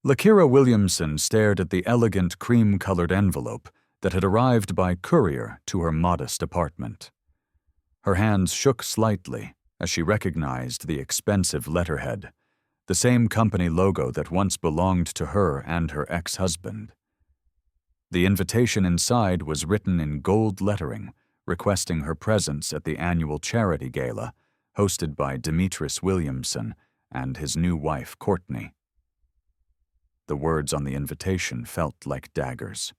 Lakira Williamson stared at the elegant cream-colored envelope that had arrived by courier to her modest apartment. Her hands shook slightly as she recognized the expensive letterhead, the same company logo that once belonged to her and her ex-husband. The invitation inside was written in gold lettering, requesting her presence at the annual charity gala hosted by Demetrius Williamson and his new wife, Courtney. The words on the invitation felt like daggers.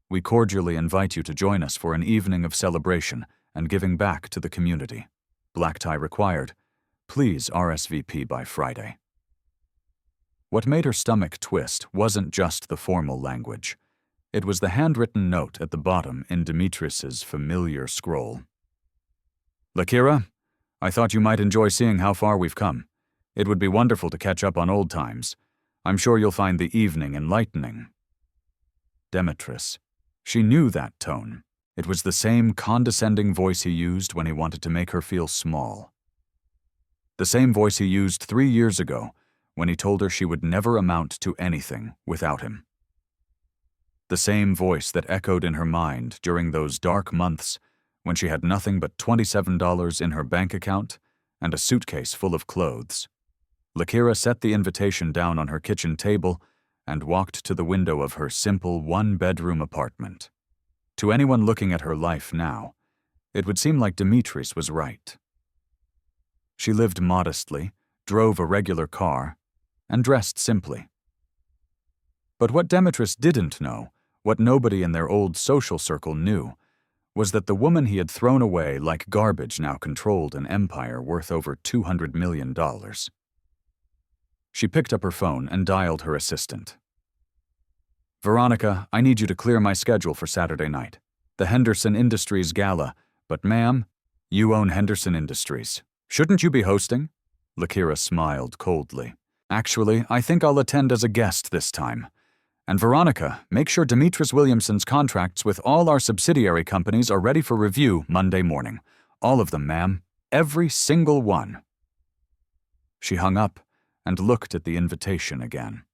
"We cordially invite you to join us for an evening of celebration and giving back to the community. Black tie required. Please RSVP by Friday." What made her stomach twist wasn't just the formal language. It was the handwritten note at the bottom in Demetrius's familiar scroll. "Lakira, I thought you might enjoy seeing how far we've come. It would be wonderful to catch up on old times. I'm sure you'll find the evening enlightening." Demetrius. She knew that tone. It was the same condescending voice he used when he wanted to make her feel small. The same voice he used 3 years ago when he told her she would never amount to anything without him. The same voice that echoed in her mind during those dark months when she had nothing but $27 in her bank account and a suitcase full of clothes. Lakira set the invitation down on her kitchen table and walked to the window of her simple one-bedroom apartment. To anyone looking at her life now, it would seem like Demetrius was right. She lived modestly, drove a regular car, and dressed simply. But what Demetrius didn't know, what nobody in their old social circle knew, was that the woman he had thrown away like garbage now controlled an empire worth over $200 million. She picked up her phone and dialed her assistant. "Veronica, I need you to clear my schedule for Saturday night. The Henderson Industries Gala. But ma'am, you own Henderson Industries. Shouldn't you be hosting?" Lakira smiled coldly. "Actually, I think I'll attend as a guest this time. And Veronica, make sure Demetrius Williamson's contracts with all our subsidiary companies are ready for review Monday morning. All of them, ma'am. Every single one." She hung up and looked at the invitation again.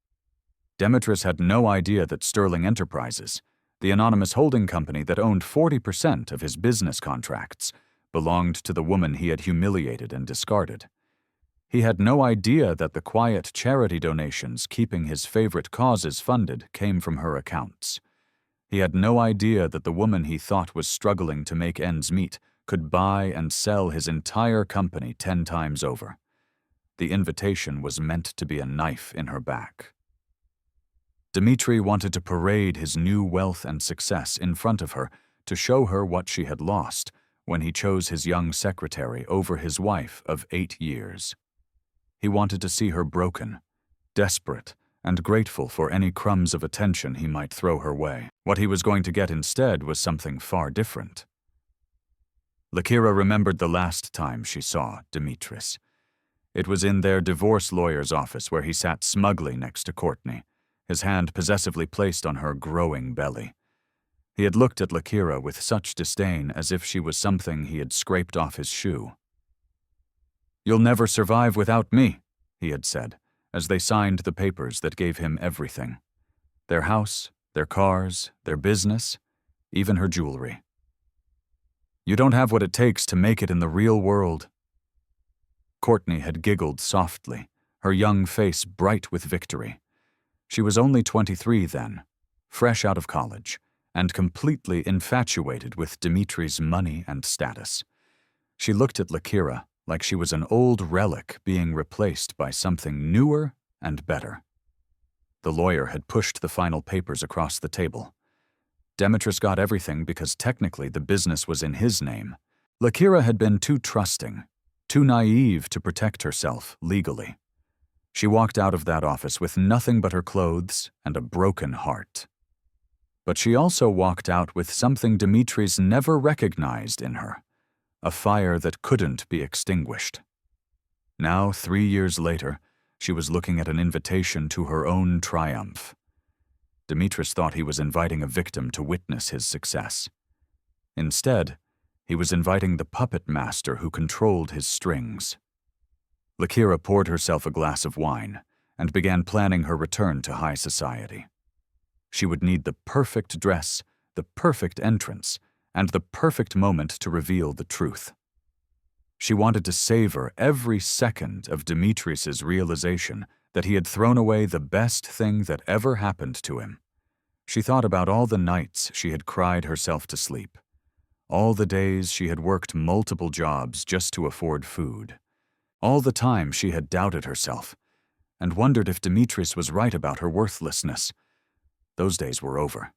Demetrius had no idea that Sterling Enterprises, the anonymous holding company that owned 40% of his business contracts, belonged to the woman he had humiliated and discarded. He had no idea that the quiet charity donations keeping his favorite causes funded came from her accounts. He had no idea that the woman he thought was struggling to make ends meet could buy and sell his entire company 10 times over. The invitation was meant to be a knife in her back. Dimitri wanted to parade his new wealth and success in front of her to show her what she had lost when he chose his young secretary over his wife of 8 years. He wanted to see her broken, desperate, and grateful for any crumbs of attention he might throw her way. What he was going to get instead was something far different. Lakira remembered the last time she saw Demetrius. It was in their divorce lawyer's office where he sat smugly next to Courtney, his hand possessively placed on her growing belly. He had looked at Lakira with such disdain as if she was something he had scraped off his shoe. "You'll never survive without me," he had said, as they signed the papers that gave him everything. Their house, their cars, their business, even her jewelry. "You don't have what it takes to make it in the real world." Courtney had giggled softly, her young face bright with victory. She was only 23 then, fresh out of college, and completely infatuated with Dimitri's money and status. She looked at Lakira like she was an old relic being replaced by something newer and better. The lawyer had pushed the final papers across the table. Demetrius got everything because technically the business was in his name. Lakira had been too trusting, too naive to protect herself legally. She walked out of that office with nothing but her clothes and a broken heart. But she also walked out with something Dimitri's never recognized in her, a fire that couldn't be extinguished. Now, 3 years later, she was looking at an invitation to her own triumph. Demetrius thought he was inviting a victim to witness his success. Instead, he was inviting the puppet master who controlled his strings. Lakira poured herself a glass of wine and began planning her return to high society. She would need the perfect dress, the perfect entrance, and the perfect moment to reveal the truth. She wanted to savor every second of Dimitris's realization that he had thrown away the best thing that ever happened to him. She thought about all the nights she had cried herself to sleep, all the days she had worked multiple jobs just to afford food, all the time she had doubted herself and wondered if Dimitris was right about her worthlessness. Those days were over.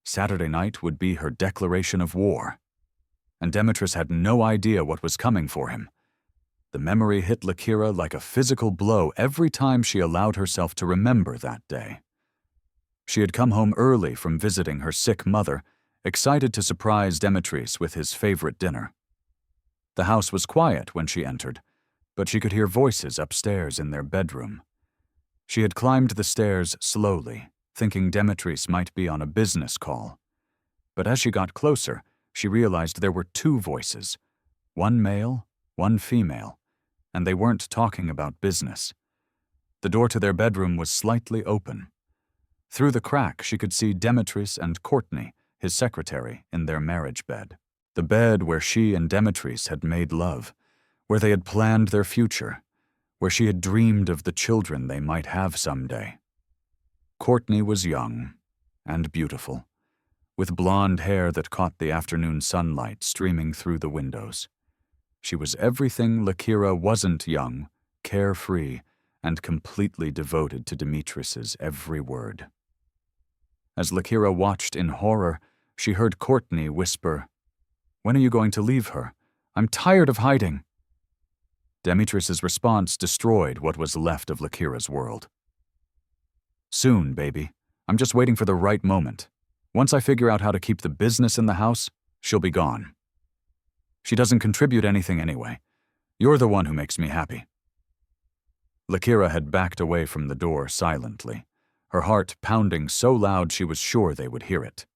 Saturday night would be her declaration of war. And Dimitris had no idea what was coming for him. The memory hit Lakira like a physical blow every time she allowed herself to remember that day. She had come home early from visiting her sick mother, excited to surprise Dimitris with his favorite dinner. The house was quiet when she entered, but she could hear voices upstairs in their bedroom. She had climbed the stairs slowly, thinking Dimitris might be on a business call. But as she got closer, she realized there were two voices, one male, one female, and they weren't talking about business. The door to their bedroom was slightly open. Through the crack, she could see Dimitris and Courtney, his secretary, in their marriage bed. The bed where she and Dimitris had made love, where they had planned their future, where she had dreamed of the children they might have someday. Courtney was young and beautiful, with blonde hair that caught the afternoon sunlight streaming through the windows. She was everything Lakira wasn't young, carefree, and completely devoted to Dimitris's every word. As Lakira watched in horror, she heard Courtney whisper, "When are you going to leave her? I'm tired of hiding." Dimitris's response destroyed what was left of Lakira's world. "Soon, baby. I'm just waiting for the right moment. Once I figure out how to keep the business in the house, she'll be gone. She doesn't contribute anything anyway. You're the one who makes me happy." Lakira had backed away from the door silently, her heart pounding so loud she was sure they would hear it.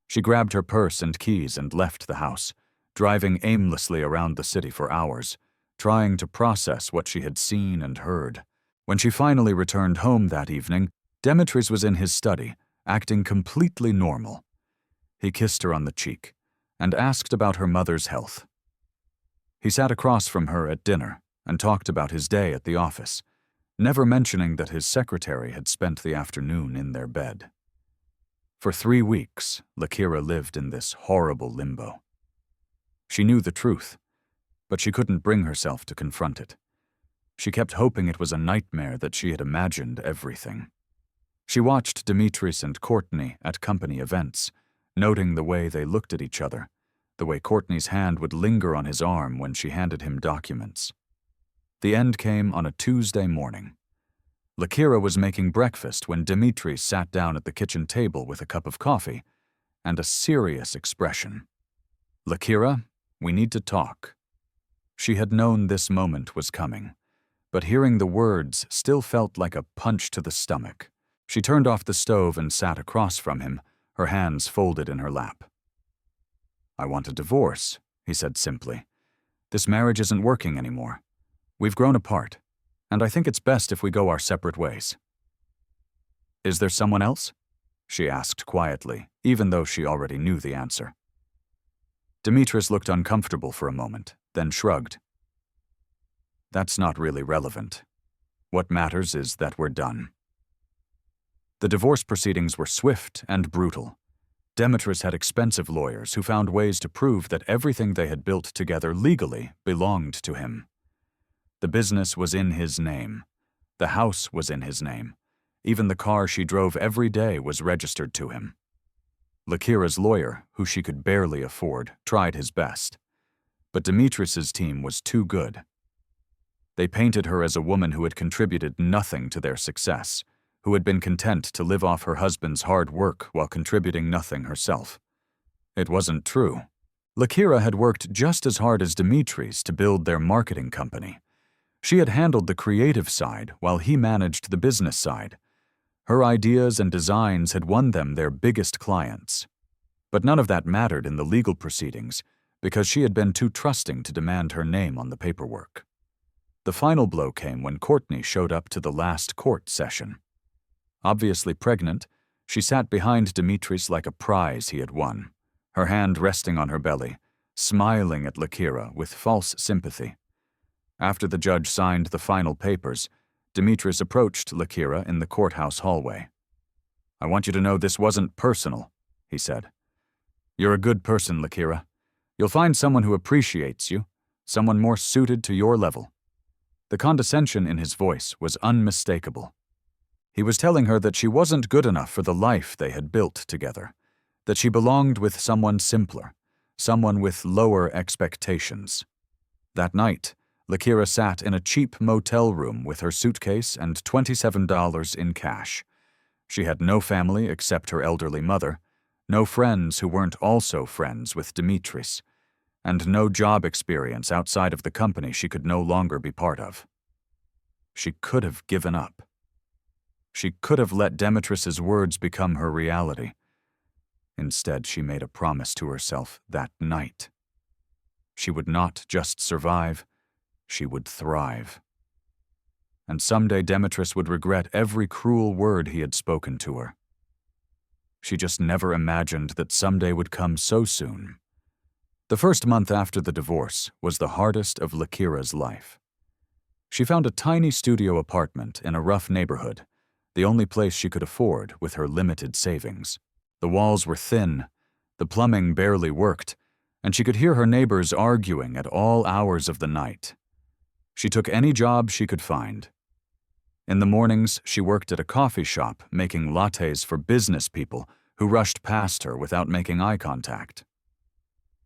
She grabbed her purse and keys and left the house, driving aimlessly around the city for hours, trying to process what she had seen and heard. When she finally returned home that evening, Dimitris was in his study, acting completely normal. He kissed her on the cheek and asked about her mother's health. He sat across from her at dinner and talked about his day at the office, never mentioning that his secretary had spent the afternoon in their bed. For 3 weeks, Lakira lived in this horrible limbo. She knew the truth, but she couldn't bring herself to confront it. She kept hoping it was a nightmare that she had imagined everything. She watched Dimitris and Courtney at company events, noting the way they looked at each other, the way Courtney's hand would linger on his arm when she handed him documents. The end came on a Tuesday morning. Lakira was making breakfast when Dimitris sat down at the kitchen table with a cup of coffee and a serious expression. "Lakira, we need to talk." She had known this moment was coming, but hearing the words still felt like a punch to the stomach. She turned off the stove and sat across from him, her hands folded in her lap. "I want a divorce," he said simply. "This marriage isn't working anymore. We've grown apart, and I think it's best if we go our separate ways." "Is there someone else?" she asked quietly, even though she already knew the answer. Dimitris looked uncomfortable for a moment, then shrugged. "That's not really relevant. What matters is that we're done." The divorce proceedings were swift and brutal. Dimitris had expensive lawyers who found ways to prove that everything they had built together legally belonged to him. The business was in his name. The house was in his name. Even the car she drove every day was registered to him. Lakira's lawyer, who she could barely afford, tried his best. But Dimitris's team was too good. They painted her as a woman who had contributed nothing to their success, who had been content to live off her husband's hard work while contributing nothing herself. It wasn't true. Lakira had worked just as hard as Dimitris to build their marketing company. She had handled the creative side while he managed the business side. Her ideas and designs had won them their biggest clients. But none of that mattered in the legal proceedings because she had been too trusting to demand her name on the paperwork. The final blow came when Courtney showed up to the last court session. Obviously pregnant, she sat behind Dimitris like a prize he had won, her hand resting on her belly, smiling at Lakira with false sympathy. After the judge signed the final papers, Dimitris approached Lakira in the courthouse hallway. "I want you to know this wasn't personal," he said. "You're a good person, Lakira. You'll find someone who appreciates you, someone more suited to your level." The condescension in his voice was unmistakable. He was telling her that she wasn't good enough for the life they had built together, that she belonged with someone simpler, someone with lower expectations. That night, Lakira sat in a cheap motel room with her suitcase and $27 in cash. She had no family except her elderly mother, no friends who weren't also friends with Dimitris, and no job experience outside of the company she could no longer be part of. She could have given up. She could have let Dimitris's words become her reality. Instead, she made a promise to herself that night. She would not just survive, she would thrive. And someday Dimitris would regret every cruel word he had spoken to her. She just never imagined that someday would come so soon. The first month after the divorce was the hardest of Lakira's life. She found a tiny studio apartment in a rough neighborhood, the only place she could afford with her limited savings. The walls were thin, the plumbing barely worked, and she could hear her neighbors arguing at all hours of the night. She took any job she could find. In the mornings, she worked at a coffee shop making lattes for business people who rushed past her without making eye contact.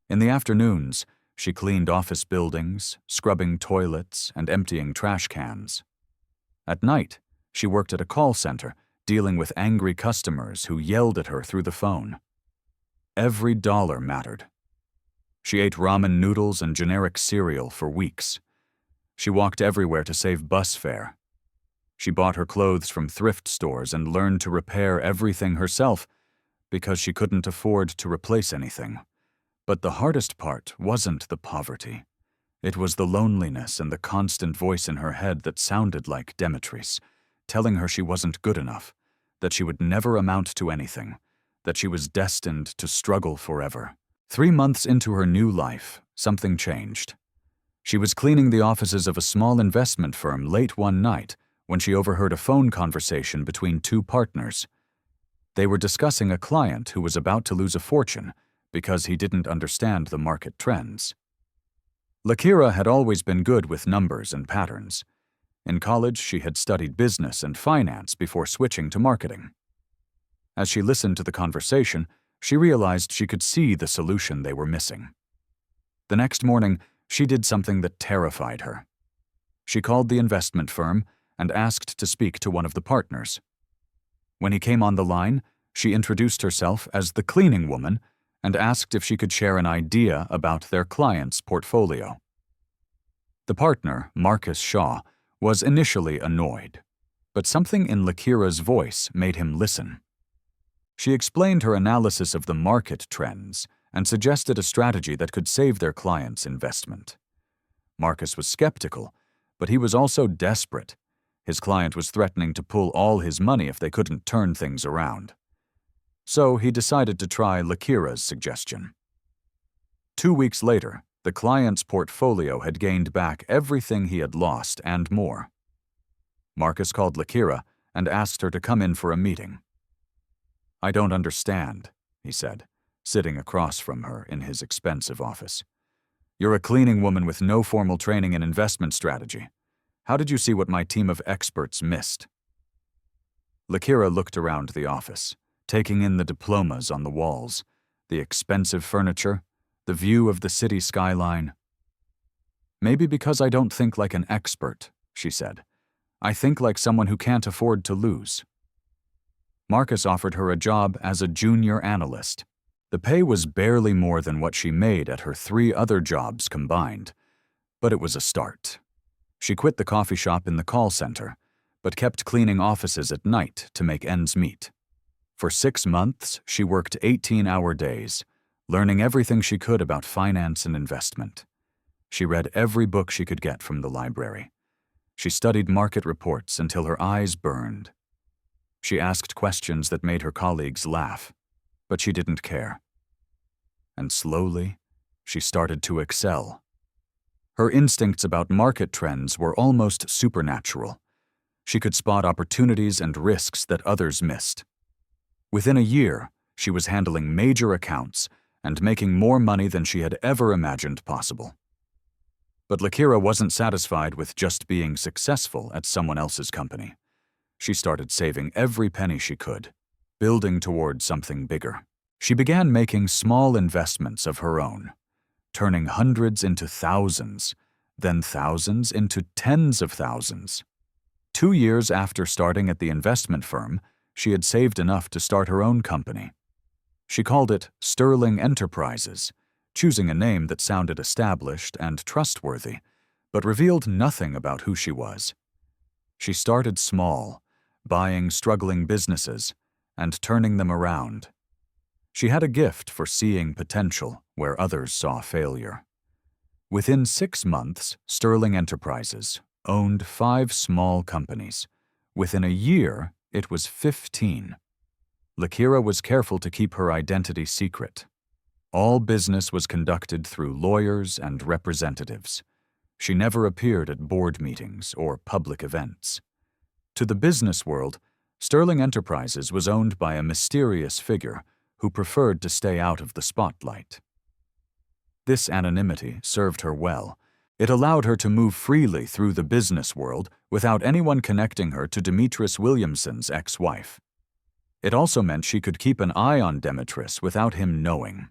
In the afternoons, she cleaned office buildings, scrubbing toilets, and emptying trash cans. At night, she worked at a call center, dealing with angry customers who yelled at her through the phone. Every dollar mattered. She ate ramen noodles and generic cereal for weeks. She walked everywhere to save bus fare. She bought her clothes from thrift stores and learned to repair everything herself because she couldn't afford to replace anything. But the hardest part wasn't the poverty. It was the loneliness and the constant voice in her head that sounded like Dimitris, telling her she wasn't good enough, that she would never amount to anything, that she was destined to struggle forever. 3 months into her new life, something changed. She was cleaning the offices of a small investment firm late one night when she overheard a phone conversation between two partners. They were discussing a client who was about to lose a fortune because he didn't understand the market trends. Lakira had always been good with numbers and patterns. In college, she had studied business and finance before switching to marketing. As she listened to the conversation, she realized she could see the solution they were missing. The next morning, she did something that terrified her. She called the investment firm and asked to speak to one of the partners. When he came on the line, she introduced herself as the cleaning woman and asked if she could share an idea about their client's portfolio. The partner, Marcus Shaw, was initially annoyed, but something in Lakira's voice made him listen. She explained her analysis of the market trends and suggested a strategy that could save their client's investment. Marcus was skeptical, but he was also desperate. His client was threatening to pull all his money if they couldn't turn things around. So he decided to try Lakira's suggestion. 2 weeks later, the client's portfolio had gained back everything he had lost and more. Marcus called Lakira and asked her to come in for a meeting. "I don't understand," he said, sitting across from her in his expensive office. "You're a cleaning woman with no formal training in investment strategy. How did you see what my team of experts missed?" Lakira looked around the office, taking in the diplomas on the walls, the expensive furniture, the view of the city skyline. "Maybe because I don't think like an expert," she said. "I think like someone who can't afford to lose." Marcus offered her a job as a junior analyst. The pay was barely more than what she made at her 3 other jobs combined, but it was a start. She quit the coffee shop in the call center, but kept cleaning offices at night to make ends meet. For 6 months, she worked 18-hour days, learning everything she could about finance and investment. She read every book she could get from the library, She studied market reports until her eyes burned. She asked questions that made her colleagues laugh, but she didn't care. And slowly, she started to excel. Her instincts about market trends were almost supernatural. She could spot opportunities and risks that others missed. Within a year, she was handling major accounts and making more money than she had ever imagined possible. But Lakira wasn't satisfied with just being successful at someone else's company. She started saving every penny she could, building toward something bigger. She began making small investments of her own, turning hundreds into thousands, then thousands into tens of thousands. 2 years after starting at the investment firm, she had saved enough to start her own company. She called it Sterling Enterprises, choosing a name that sounded established and trustworthy, but revealed nothing about who she was. She started small, buying struggling businesses and turning them around. She had a gift for seeing potential where others saw failure. Within 6 months, Sterling Enterprises owned 5 small companies. Within a year, it was 15. Lakira was careful to keep her identity secret. All business was conducted through lawyers and representatives. She never appeared at board meetings or public events. To the business world, Sterling Enterprises was owned by a mysterious figure who preferred to stay out of the spotlight. This anonymity served her well. It allowed her to move freely through the business world without anyone connecting her to Demetris Williamson's ex-wife. It also meant she could keep an eye on Demetris without him knowing.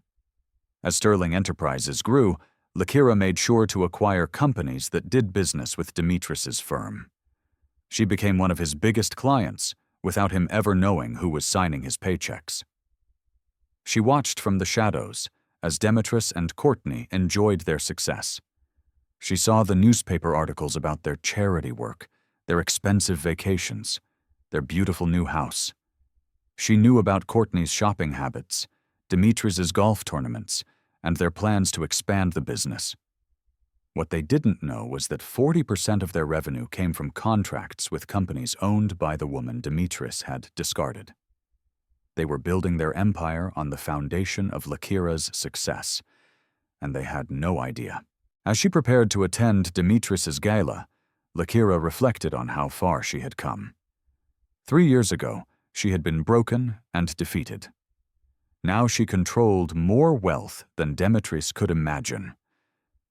As Sterling Enterprises grew, Lakira made sure to acquire companies that did business with Demetris's firm. She became one of his biggest clients without him ever knowing who was signing his paychecks. She watched from the shadows as Demetris and Courtney enjoyed their success. She saw the newspaper articles about their charity work, their expensive vacations, their beautiful new house. She knew about Courtney's shopping habits, Demetris's golf tournaments, and their plans to expand the business. What they didn't know was that 40% of their revenue came from contracts with companies owned by the woman Demetris had discarded. They were building their empire on the foundation of Lakira's success, and they had no idea. As she prepared to attend Demetris's gala, Lakira reflected on how far she had come. 3 years ago, she had been broken and defeated. Now she controlled more wealth than Demetris could imagine.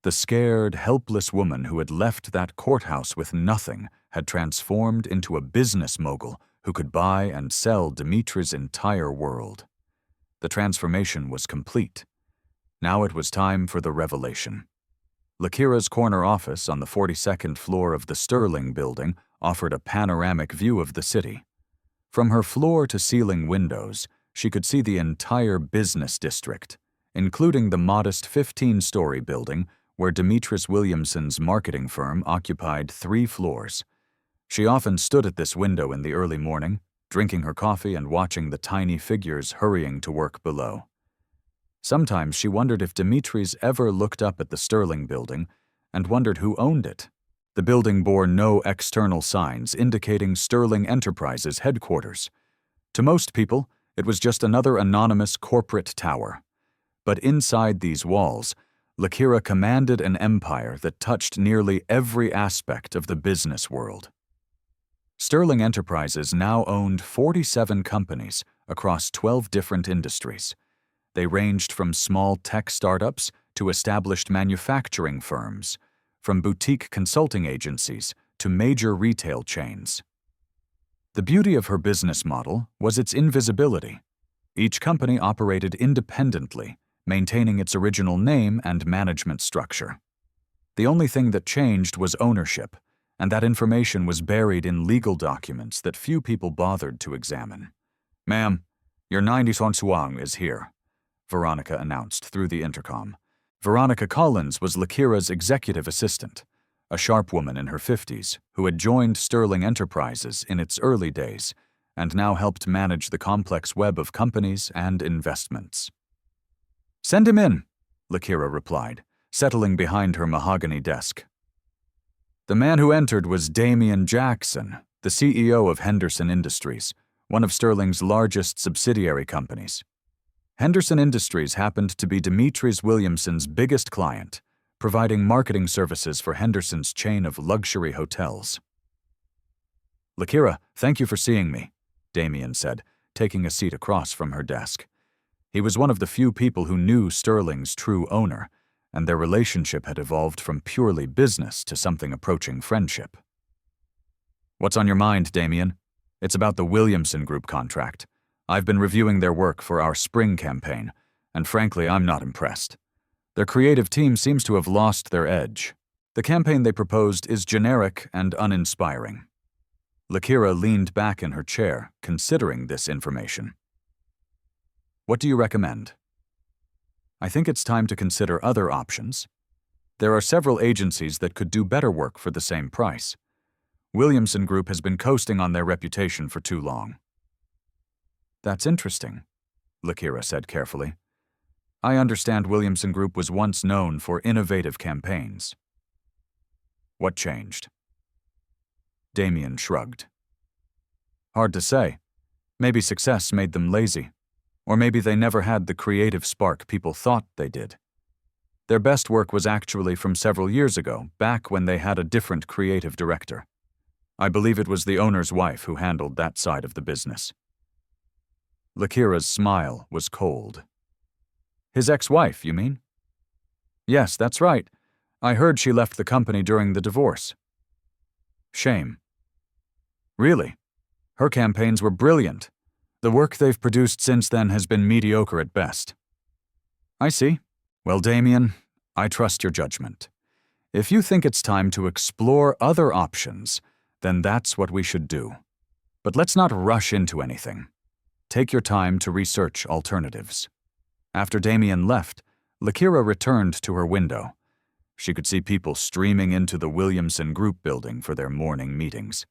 The scared, helpless woman who had left that courthouse with nothing had transformed into a business mogul who could buy and sell Demetris' entire world. The transformation was complete. Now it was time for the revelation. Lakira's corner office on the 42nd floor of the Sterling building offered a panoramic view of the city. From her floor-to-ceiling windows, she could see the entire business district, including the modest 15-story building where Demetris Williamson's marketing firm occupied 3 floors. She often stood at this window in the early morning, drinking her coffee and watching the tiny figures hurrying to work below. Sometimes she wondered if Demetris ever looked up at the Sterling building and wondered who owned it. The building bore no external signs indicating Sterling Enterprises headquarters. To most people, it was just another anonymous corporate tower. But inside these walls, Lakira commanded an empire that touched nearly every aspect of the business world. Sterling Enterprises now owned 47 companies across 12 different industries. They ranged from small tech startups to established manufacturing firms, from boutique consulting agencies to major retail chains. The beauty of her business model was its invisibility. Each company operated independently, maintaining its original name and management structure. The only thing that changed was ownership, and that information was buried in legal documents that few people bothered to examine. "Ma'am, your 90 yuan is here," Veronica announced through the intercom. Veronica Collins was Lakira's executive assistant, a sharp woman in her 50s who had joined Sterling Enterprises in its early days and now helped manage the complex web of companies and investments. "Send him in," Lakira replied, settling behind her mahogany desk. The man who entered was Damian Jackson, the CEO of Henderson Industries, one of Sterling's largest subsidiary companies. Henderson Industries happened to be Demetrius Williamson's biggest client, providing marketing services for Henderson's chain of luxury hotels. "Lakira, thank you for seeing me," Damian said, taking a seat across from her desk. He was one of the few people who knew Sterling's true owner, and their relationship had evolved from purely business to something approaching friendship. "What's on your mind, Damian?" "It's about the Williamson Group contract. I've been reviewing their work for our spring campaign, and frankly, I'm not impressed. Their creative team seems to have lost their edge. The campaign they proposed is generic and uninspiring." Lakira leaned back in her chair, considering this information. "What do you recommend?" "I think it's time to consider other options. There are several agencies that could do better work for the same price. Williamson Group has been coasting on their reputation for too long." "That's interesting," Lakira said carefully. "I understand Williamson Group was once known for innovative campaigns." "What changed?" Damian shrugged. "Hard to say. Maybe success made them lazy. Or maybe they never had the creative spark people thought they did. Their best work was actually from several years ago, back when they had a different creative director. I believe it was the owner's wife who handled that side of the business." Lakira's smile was cold. "His ex-wife, you mean?" "Yes, that's right. I heard she left the company during the divorce." "Shame." "Really? Her campaigns were brilliant. The work they've produced since then has been mediocre at best." "I see. Well, Damian, I trust your judgment. If you think it's time to explore other options, then that's what we should do. But let's not rush into anything. Take your time to research alternatives." After Damian left, Lakira returned to her window. She could see people streaming into the Williamson Group building for their morning meetings.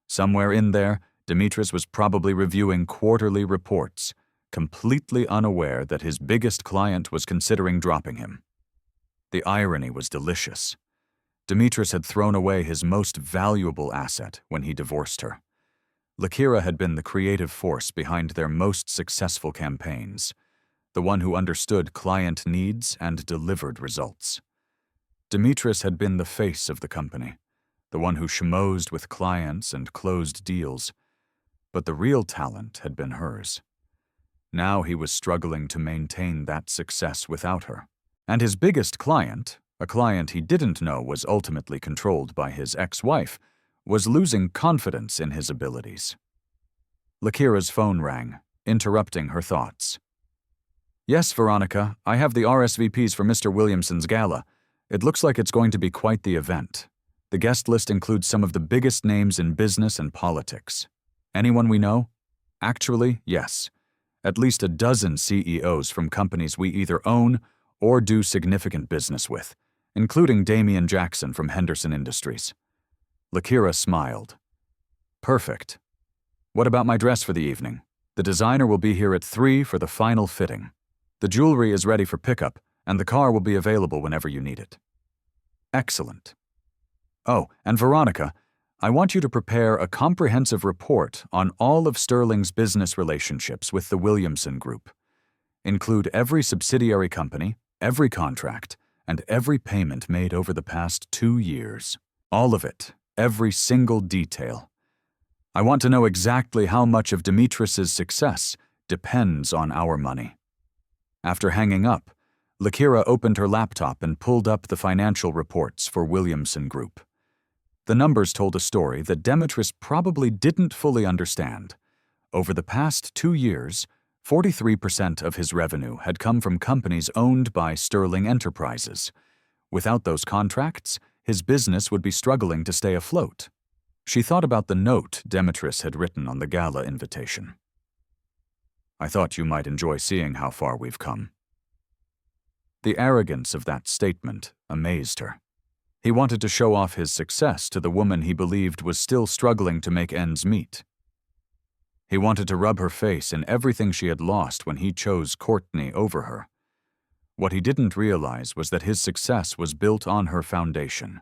Somewhere in there, Demetrius was probably reviewing quarterly reports, completely unaware that his biggest client was considering dropping him. The irony was delicious. Demetrius had thrown away his most valuable asset when he divorced her. Lakira had been the creative force behind their most successful campaigns, the one who understood client needs and delivered results. Demetrius had been the face of the company, the one who schmoezed with clients and closed deals. But the real talent had been hers. Now he was struggling to maintain that success without her. And his biggest client, a client he didn't know was ultimately controlled by his ex-wife, was losing confidence in his abilities. Lakira's phone rang, interrupting her thoughts. "Yes, Veronica, I have the RSVPs for Mr. Williamson's Gala. It looks like it's going to be quite the event. The guest list includes some of the biggest names in business and politics. Anyone we know? Actually, yes. At least a dozen CEOs from companies we either own or do significant business with, including Damian Jackson from Henderson Industries." Lakira smiled. "Perfect. What about my dress for the evening? The designer will be here at 3 for the final fitting. The jewelry is ready for pickup, and the car will be available whenever you need it." "Excellent. Oh, and Veronica, I want you to prepare a comprehensive report on all of Sterling's business relationships with the Williamson Group. Include every subsidiary company, every contract, and every payment made over the past 2 years. All of it, every single detail. I want to know exactly how much of Demetrius's success depends on our money." After hanging up, Lakira opened her laptop and pulled up the financial reports for Williamson Group. The numbers told a story that Demetrius probably didn't fully understand. Over the past 2 years, 43% of his revenue had come from companies owned by Sterling Enterprises. Without those contracts, his business would be struggling to stay afloat. She thought about the note Demetrius had written on the Gala invitation. "I thought you might enjoy seeing how far we've come." The arrogance of that statement amazed her. He wanted to show off his success to the woman he believed was still struggling to make ends meet. He wanted to rub her face in everything she had lost when he chose Courtney over her. What he didn't realize was that his success was built on her foundation.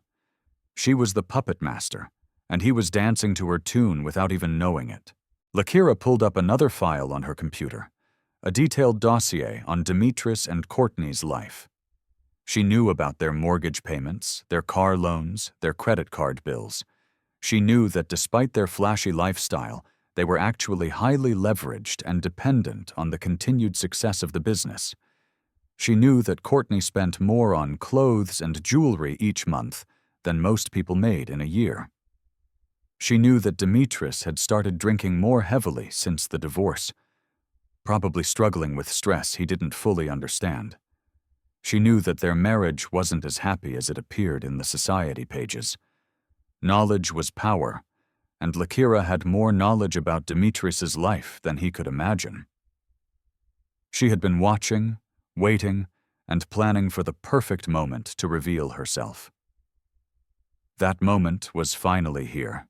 She was the puppet master, and he was dancing to her tune without even knowing it. Lakira pulled up another file on her computer, a detailed dossier on Dimitris and Courtney's life. She knew about their mortgage payments, their car loans, their credit card bills. She knew that despite their flashy lifestyle, they were actually highly leveraged and dependent on the continued success of the business. She knew that Courtney spent more on clothes and jewelry each month than most people made in a year. She knew that Dimitris had started drinking more heavily since the divorce, probably struggling with stress he didn't fully understand. She knew that their marriage wasn't as happy as it appeared in the society pages. Knowledge was power, and Lakira had more knowledge about Dimitris's life than he could imagine. She had been watching, waiting, and planning for the perfect moment to reveal herself. That moment was finally here.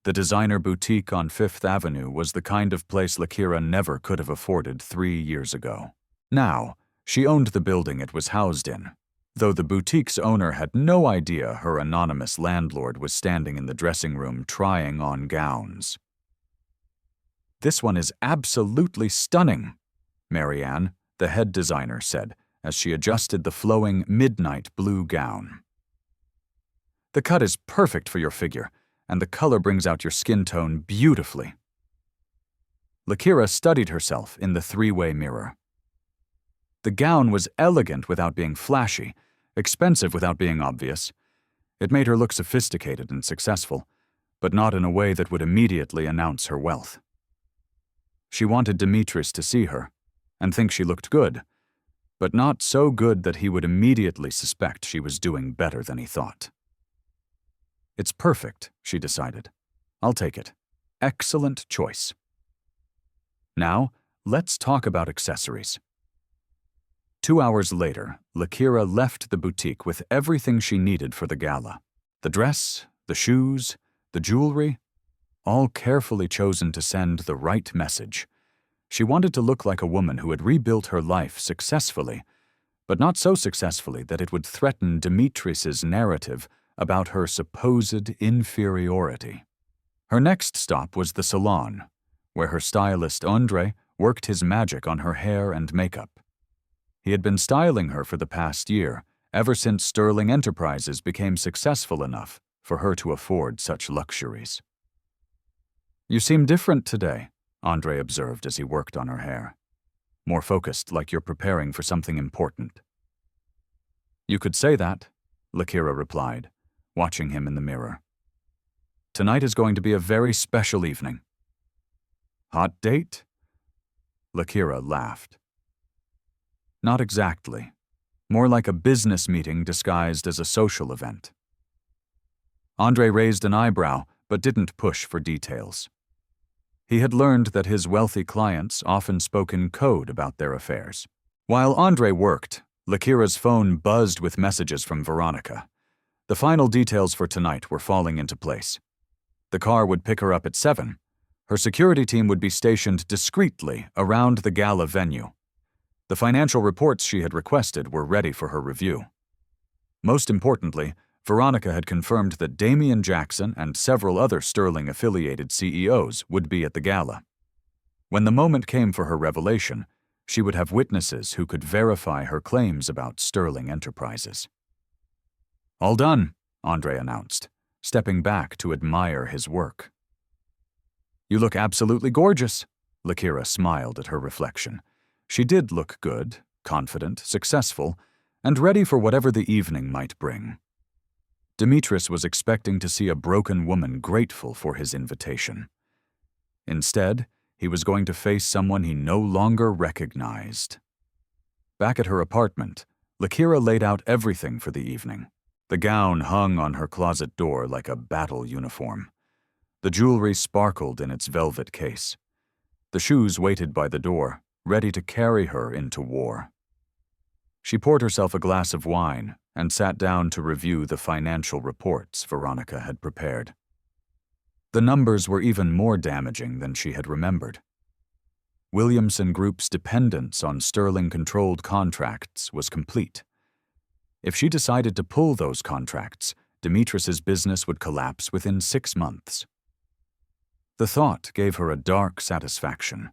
The designer boutique on Fifth Avenue was the kind of place Lakira never could have afforded 3 years ago. Now, she owned the building it was housed in, though the boutique's owner had no idea her anonymous landlord was standing in the dressing room trying on gowns. "This one is absolutely stunning," Marianne, the head designer, said as she adjusted the flowing midnight blue gown. "The cut is perfect for your figure, and the color brings out your skin tone beautifully." Lakira studied herself in the three-way mirror. The gown was elegant without being flashy, expensive without being obvious. It made her look sophisticated and successful, but not in a way that would immediately announce her wealth. She wanted Dimitris to see her and think she looked good, but not so good that he would immediately suspect she was doing better than he thought. "It's perfect," she decided. "I'll take it. Excellent choice." Now, let's talk about accessories. 2 hours later, Lakira left the boutique with everything she needed for the gala. The dress, the shoes, the jewelry, all carefully chosen to send the right message. She wanted to look like a woman who had rebuilt her life successfully, but not so successfully that it would threaten Dimitris's narrative about her supposed inferiority. Her next stop was the salon, where her stylist Andre worked his magic on her hair and makeup. He had been styling her for the past year, ever since Sterling Enterprises became successful enough for her to afford such luxuries. "You seem different today," Andre observed as he worked on her hair. "More focused, like you're preparing for something important." "You could say that," Lakira replied, watching him in the mirror. "Tonight is going to be a very special evening." "Hot date?" Lakira laughed. "Not exactly. More like a business meeting disguised as a social event." Andre raised an eyebrow, but didn't push for details. He had learned that his wealthy clients often spoke in code about their affairs. While Andre worked, Lakira's phone buzzed with messages from Veronica. The final details for tonight were falling into place. The car would pick her up at 7. Her security team would be stationed discreetly around the gala venue. The financial reports she had requested were ready for her review. Most importantly, Veronica had confirmed that Damian Jackson and several other Sterling-affiliated CEOs would be at the gala. When the moment came for her revelation, she would have witnesses who could verify her claims about Sterling Enterprises. "All done," Andre announced, stepping back to admire his work. "You look absolutely gorgeous," Lakira smiled at her reflection. She did look good, confident, successful, and ready for whatever the evening might bring. Dimitris was expecting to see a broken woman grateful for his invitation. Instead, he was going to face someone he no longer recognized. Back at her apartment, Lakira laid out everything for the evening. The gown hung on her closet door like a battle uniform. The jewelry sparkled in its velvet case. The shoes waited by the door, ready to carry her into war. She poured herself a glass of wine and sat down to review the financial reports Veronica had prepared. The numbers were even more damaging than she had remembered. Williamson Group's dependence on Sterling-controlled contracts was complete. If she decided to pull those contracts, Dimitris's business would collapse within 6 months. The thought gave her a dark satisfaction.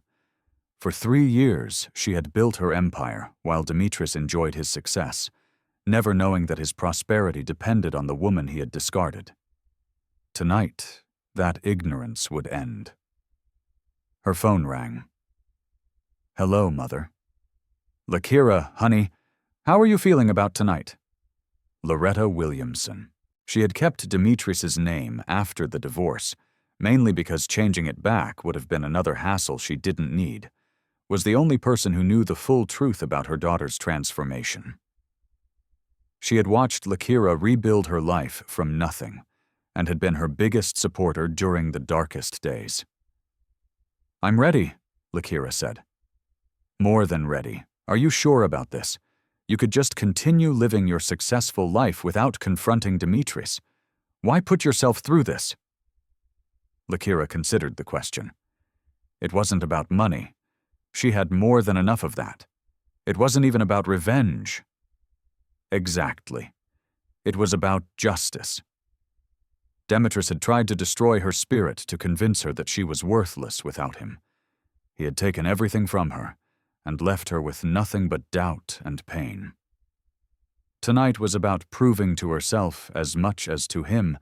For 3 years, she had built her empire while Dimitris enjoyed his success, never knowing that his prosperity depended on the woman he had discarded. Tonight, that ignorance would end. Her phone rang. "Hello, Mother." "Lakira, honey, how are you feeling about tonight?" Loretta Williamson. She had kept Dimitris's name after the divorce, mainly because changing it back would have been another hassle she didn't need, was the only person who knew the full truth about her daughter's transformation. She had watched Lakira rebuild her life from nothing, and had been her biggest supporter during the darkest days. "I'm ready," Lakira said. "More than ready. Are you sure about this? You could just continue living your successful life without confronting Dimitris. Why put yourself through this?" Lakira considered the question. It wasn't about money. She had more than enough of that. It wasn't even about revenge. Exactly. It was about justice. Dimitris had tried to destroy her spirit to convince her that she was worthless without him. He had taken everything from her and left her with nothing but doubt and pain. Tonight was about proving to herself as much as to him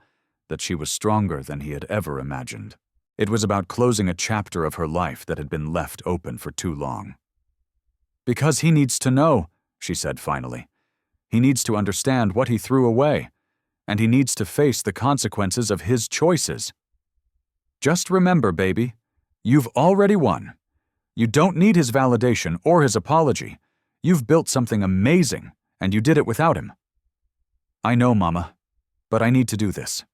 that she was stronger than he had ever imagined. It was about closing a chapter of her life that had been left open for too long. "Because he needs to know," she said finally. "He needs to understand what he threw away, and he needs to face the consequences of his choices. Just remember, baby, you've already won. You don't need his validation or his apology. You've built something amazing, and you did it without him." "I know, Mama, but I need to do this."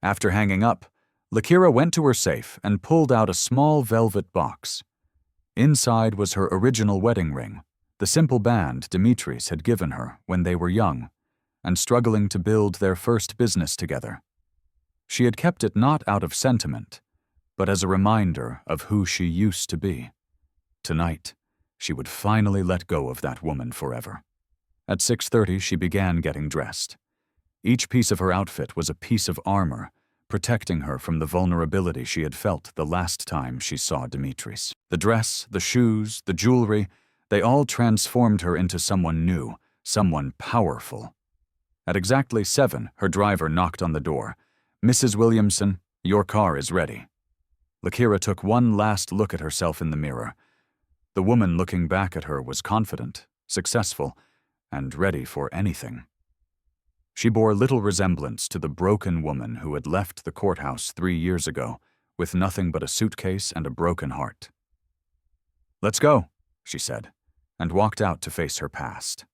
After hanging up, Lakira went to her safe and pulled out a small velvet box. Inside was her original wedding ring, the simple band Dimitris had given her when they were young and struggling to build their first business together. She had kept it not out of sentiment, but as a reminder of who she used to be. Tonight, she would finally let go of that woman forever. At 6:30, she began getting dressed. Each piece of her outfit was a piece of armor, protecting her from the vulnerability she had felt the last time she saw Dimitris. The dress, the shoes, the jewelry, they all transformed her into someone new, someone powerful. At exactly 7, her driver knocked on the door. "Mrs. Williamson, your car is ready." Lakira took one last look at herself in the mirror. The woman looking back at her was confident, successful, and ready for anything. She bore little resemblance to the broken woman who had left the courthouse 3 years ago with nothing but a suitcase and a broken heart. "Let's go," she said, and walked out to face her past.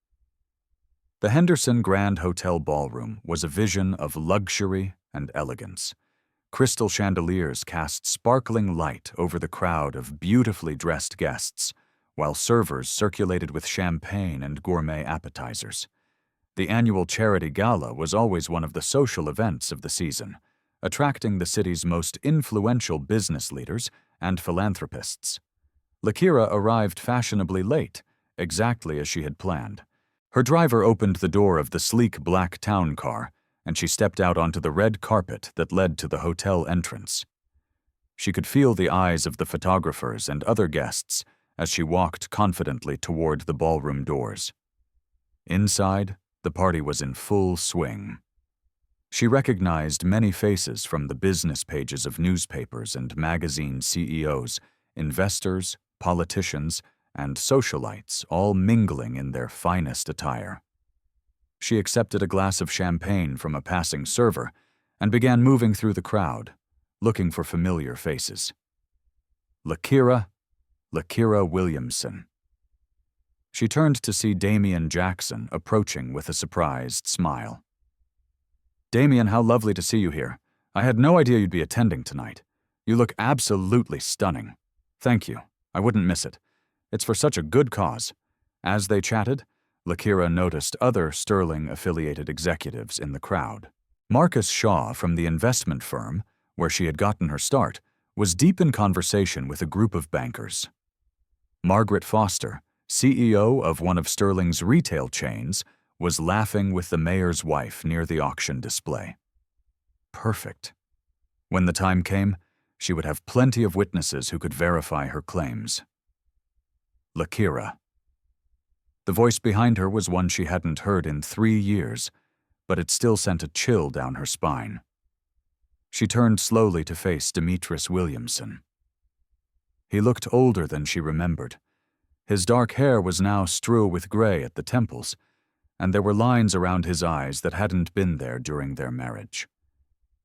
The Henderson Grand Hotel ballroom was a vision of luxury and elegance. Crystal chandeliers cast sparkling light over the crowd of beautifully dressed guests, while servers circulated with champagne and gourmet appetizers. The annual charity gala was always one of the social events of the season, attracting the city's most influential business leaders and philanthropists. Lakira arrived fashionably late, exactly as she had planned. Her driver opened the door of the sleek black town car, and she stepped out onto the red carpet that led to the hotel entrance. She could feel the eyes of the photographers and other guests as she walked confidently toward the ballroom doors. Inside, the party was in full swing. She recognized many faces from the business pages of newspapers and magazine CEOs, investors, politicians, and socialites, all mingling in their finest attire. She accepted a glass of champagne from a passing server and began moving through the crowd, looking for familiar faces. Lakira Williamson. She turned to see Damian Jackson approaching with a surprised smile. "Damian, how lovely to see you here. I had no idea you'd be attending tonight. You look absolutely stunning. Thank you. I wouldn't miss it. It's for such a good cause." As they chatted, Lakira noticed other Sterling-affiliated executives in the crowd. Marcus Shaw from the investment firm, where she had gotten her start, was deep in conversation with a group of bankers. Margaret Foster, CEO of one of Sterling's retail chains, was laughing with the mayor's wife near the auction display. Perfect. When the time came, she would have plenty of witnesses who could verify her claims. Lakira. The voice behind her was one she hadn't heard in 3 years, but it still sent a chill down her spine. She turned slowly to face Demetrius Williamson. He looked older than she remembered. His dark hair was now strewn with gray at the temples, and there were lines around his eyes that hadn't been there during their marriage.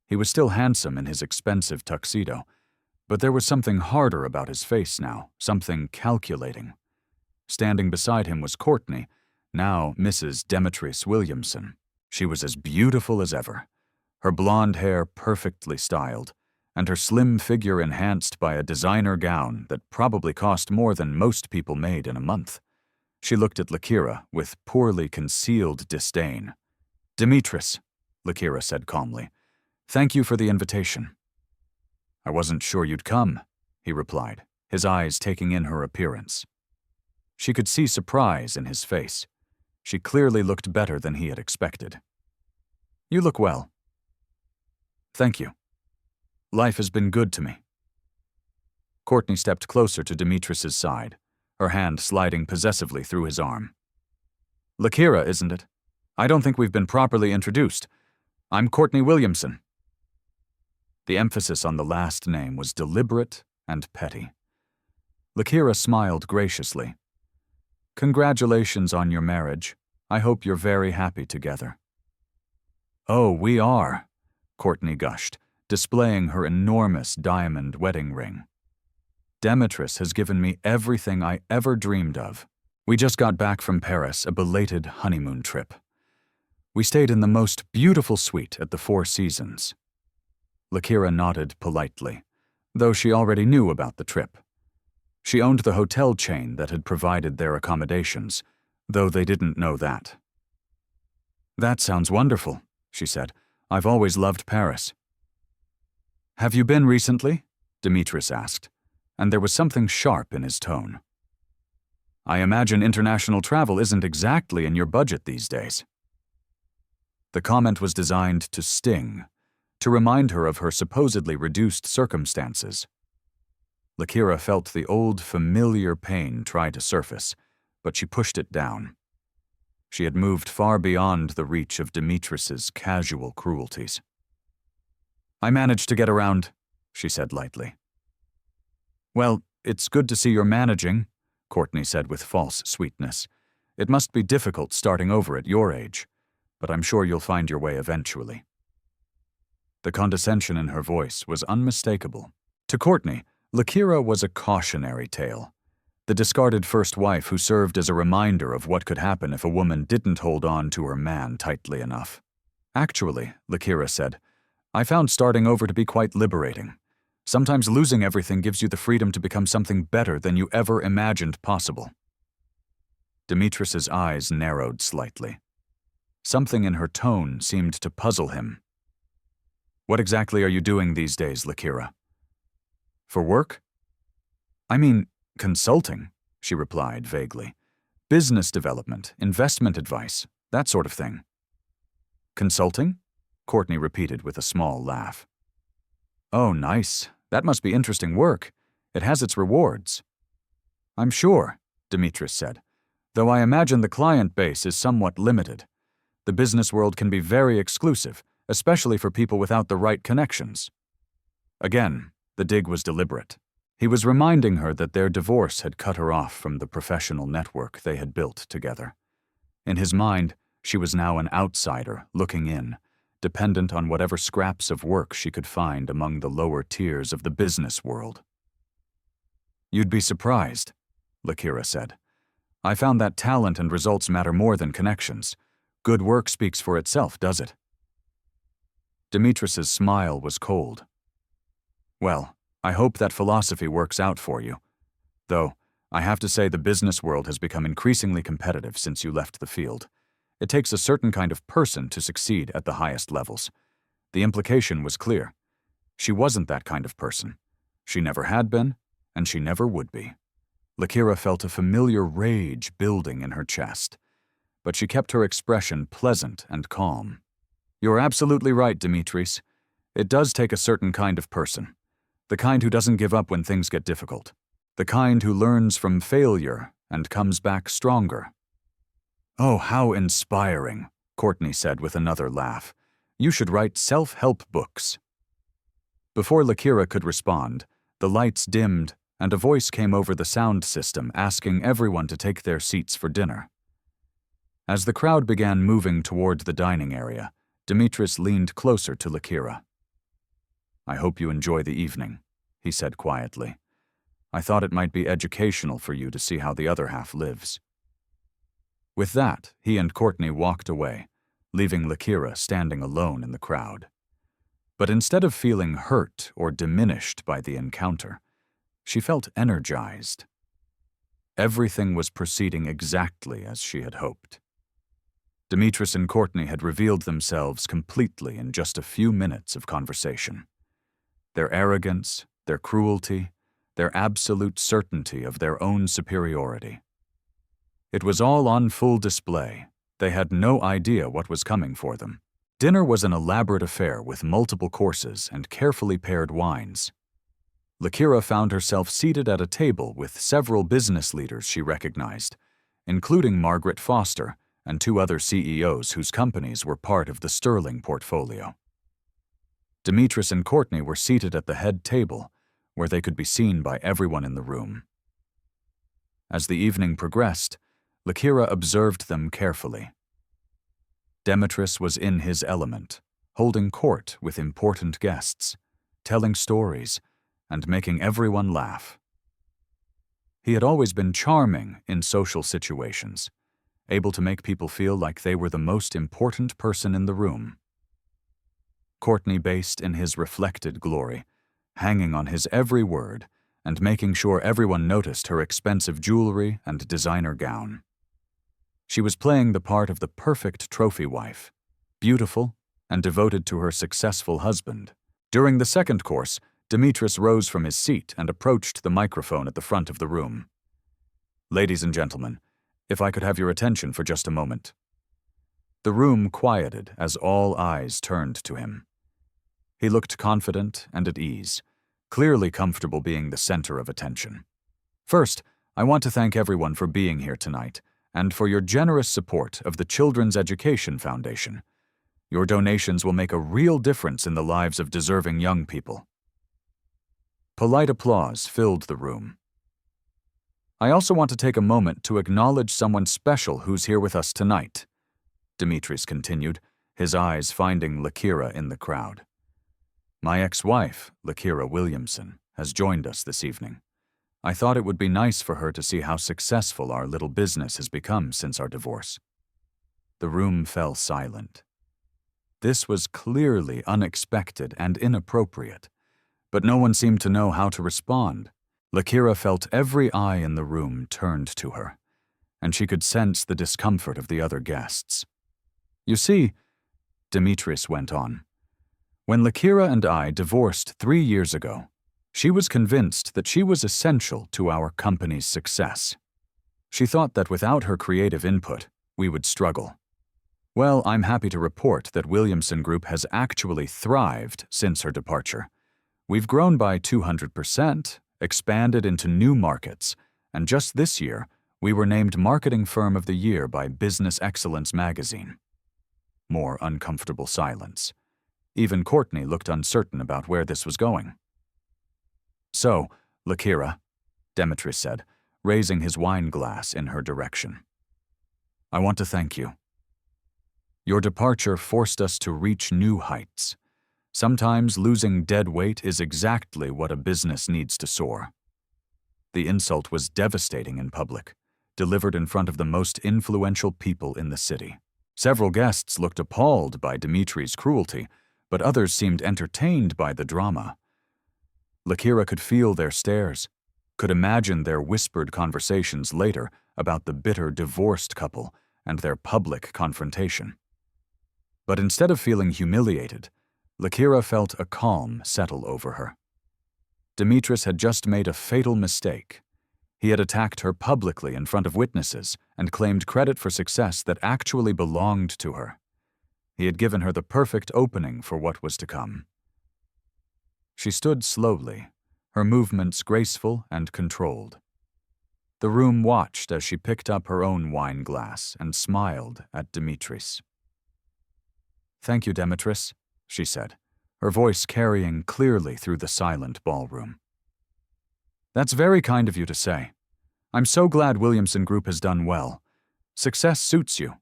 He was still handsome in his expensive tuxedo, but there was something harder about his face now, something calculating. Standing beside him was Courtney, now Mrs. Demetrius Williamson. She was as beautiful as ever, her blonde hair perfectly styled, and her slim figure enhanced by a designer gown that probably cost more than most people made in a month. She looked at Lakira with poorly concealed disdain. "Demetrius," Lakira said calmly, "thank you for the invitation." "I wasn't sure you'd come," he replied, his eyes taking in her appearance. She could see surprise in his face. She clearly looked better than he had expected. "You look well." "Thank you. Life has been good to me." Courtney stepped closer to Demetrius's side, her hand sliding possessively through his arm. "Lakira, isn't it? I don't think we've been properly introduced. I'm Courtney Williamson." The emphasis on the last name was deliberate and petty. Lakira smiled graciously. "Congratulations on your marriage. I hope you're very happy together." "Oh, we are," Courtney gushed, displaying her enormous diamond wedding ring. "Demetrius has given me everything I ever dreamed of. We just got back from Paris, a belated honeymoon trip. We stayed in the most beautiful suite at the Four Seasons." Lakira nodded politely, though she already knew about the trip. She owned the hotel chain that had provided their accommodations, though they didn't know that. "That sounds wonderful," she said. "I've always loved Paris." "Have you been recently?" Demetrius asked, and there was something sharp in his tone. "I imagine international travel isn't exactly in your budget these days." The comment was designed to sting, to remind her of her supposedly reduced circumstances. Lakira felt the old familiar pain try to surface, but she pushed it down. She had moved far beyond the reach of Demetrius's casual cruelties. "I managed to get around," she said lightly. "Well, it's good to see you're managing," Courtney said with false sweetness. "It must be difficult starting over at your age, but I'm sure you'll find your way eventually." The condescension in her voice was unmistakable. To Courtney, Lakira was a cautionary tale, the discarded first wife who served as a reminder of what could happen if a woman didn't hold on to her man tightly enough. "Actually," Lakira said, "I found starting over to be quite liberating. Sometimes losing everything gives you the freedom to become something better than you ever imagined possible." Demetrius's eyes narrowed slightly. Something in her tone seemed to puzzle him. "What exactly are you doing these days, Lakira?" "For work?" "I mean, consulting," she replied vaguely. "Business development, investment advice, that sort of thing." "Consulting?" Courtney repeated with a small laugh. "Oh, nice. That must be interesting work. It has its rewards." "I'm sure," Demetrius said, "though I imagine the client base is somewhat limited. The business world can be very exclusive, especially for people without the right connections." Again, the dig was deliberate. He was reminding her that their divorce had cut her off from the professional network they had built together. In his mind, she was now an outsider looking in, dependent on whatever scraps of work she could find among the lower tiers of the business world. "You'd be surprised," Lakira said. "I found that talent and results matter more than connections. Good work speaks for itself, does it?" Demetrius's smile was cold. "Well, I hope that philosophy works out for you. Though, I have to say the business world has become increasingly competitive since you left the field. It takes a certain kind of person to succeed at the highest levels." The implication was clear. She wasn't that kind of person. She never had been, and she never would be. Lakira felt a familiar rage building in her chest. but she kept her expression pleasant and calm. "You're absolutely right, Dimitris. It does take a certain kind of person. The kind who doesn't give up when things get difficult. The kind who learns from failure and comes back stronger." "Oh, how inspiring," Courtney said with another laugh. "You should write self-help books." Before Lakira could respond, the lights dimmed and a voice came over the sound system asking everyone to take their seats for dinner. As the crowd began moving toward the dining area, Dimitris leaned closer to Lakira. "I hope you enjoy the evening," he said quietly. "I thought it might be educational for you to see how the other half lives." With that, he and Courtney walked away, leaving Lakira standing alone in the crowd. But instead of feeling hurt or diminished by the encounter, she felt energized. Everything was proceeding exactly as she had hoped. Dimitris and Courtney had revealed themselves completely in just a few minutes of conversation. Their arrogance, their cruelty, their absolute certainty of their own superiority. It was all on full display. They had no idea what was coming for them. Dinner was an elaborate affair with multiple courses and carefully paired wines. Lakira found herself seated at a table with several business leaders she recognized, including Margaret Foster and 2 other CEOs whose companies were part of the Sterling portfolio. Dimitris and Courtney were seated at the head table, where they could be seen by everyone in the room. As the evening progressed, Lakira observed them carefully. Dimitris was in his element, holding court with important guests, telling stories, and making everyone laugh. He had always been charming in social situations, able to make people feel like they were the most important person in the room. Courtney based in his reflected glory, hanging on his every word and making sure everyone noticed her expensive jewelry and designer gown. She was playing the part of the perfect trophy wife, beautiful and devoted to her successful husband. During the second course, Dimitris rose from his seat and approached the microphone at the front of the room. "Ladies and gentlemen, if I could have your attention for just a moment." The room quieted as all eyes turned to him. He looked confident and at ease, clearly comfortable being the center of attention. "First, I want to thank everyone for being here tonight and for your generous support of the Children's Education Foundation. Your donations will make a real difference in the lives of deserving young people." Polite applause filled the room. "I also want to take a moment to acknowledge someone special who's here with us tonight," Dimitris continued, his eyes finding Lakira in the crowd. "My ex-wife, Lakira Williamson, has joined us this evening. I thought it would be nice for her to see how successful our little business has become since our divorce." The room fell silent. This was clearly unexpected and inappropriate, but no one seemed to know how to respond. Lakira felt every eye in the room turned to her, and she could sense the discomfort of the other guests. "You see," Dimitris went on, "when Lakira and I divorced 3 years ago, she was convinced that she was essential to our company's success. She thought that without her creative input, we would struggle. Well, I'm happy to report that Williamson Group has actually thrived since her departure. We've grown by 200%, expanded into new markets, and just this year, we were named Marketing Firm of the Year by Business Excellence magazine." More uncomfortable silence. Even Courtney looked uncertain about where this was going. "So, Lakira," Dimitris said, raising his wine glass in her direction, "I want to thank you. Your departure forced us to reach new heights. Sometimes losing dead weight is exactly what a business needs to soar." The insult was devastating in public, delivered in front of the most influential people in the city. Several guests looked appalled by Dimitri's cruelty, but others seemed entertained by the drama. Lakira could feel their stares, could imagine their whispered conversations later about the bitter divorced couple and their public confrontation. But instead of feeling humiliated, Lakira felt a calm settle over her. Dimitris had just made a fatal mistake. He had attacked her publicly in front of witnesses and claimed credit for success that actually belonged to her. He had given her the perfect opening for what was to come. She stood slowly, her movements graceful and controlled. The room watched as she picked up her own wine glass and smiled at Dimitris. "Thank you, Demetris," she said, her voice carrying clearly through the silent ballroom. "That's very kind of you to say. I'm so glad Williamson Group has done well. Success suits you."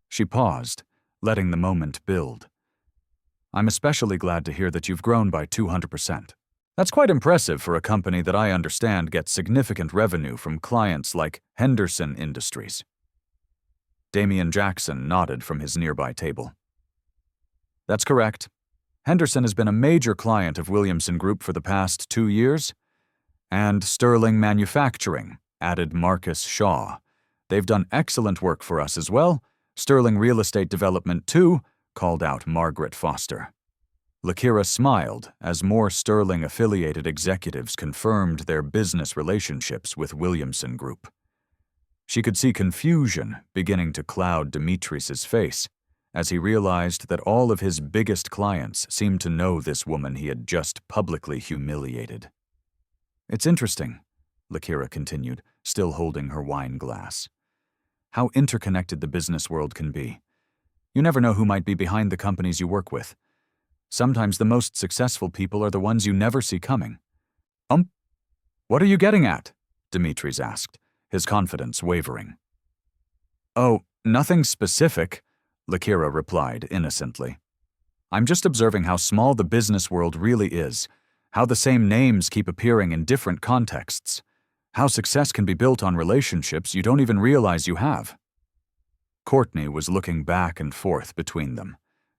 She paused, letting the moment build. "I'm especially glad to hear that you've grown by 200%. That's quite impressive for a company that I understand gets significant revenue from clients like Henderson Industries." Damian Jackson nodded from his nearby table. "That's correct. Henderson has been a major client of Williamson Group for the past 2 years. And Sterling Manufacturing," added Marcus Shaw. "They've done excellent work for us as well. Sterling Real Estate Development too," called out Margaret Foster. Lakira smiled as more Sterling-affiliated executives confirmed their business relationships with Williamson Group. She could see confusion beginning to cloud Dimitris's face as he realized that all of his biggest clients seemed to know this woman he had just publicly humiliated. "It's interesting," Lakira continued, still holding her wine glass, "how interconnected the business world can be. You never know who might be behind the companies you work with. Sometimes the most successful people are the ones you never see coming." What are you getting at?" Dimitris asked, his confidence wavering. "Oh, nothing specific," Lakira replied innocently. "I'm just observing how small the business world really is, how the same names keep appearing in different contexts, how success can be built on relationships you don't even realize you have." Courtney was looking back and forth between them,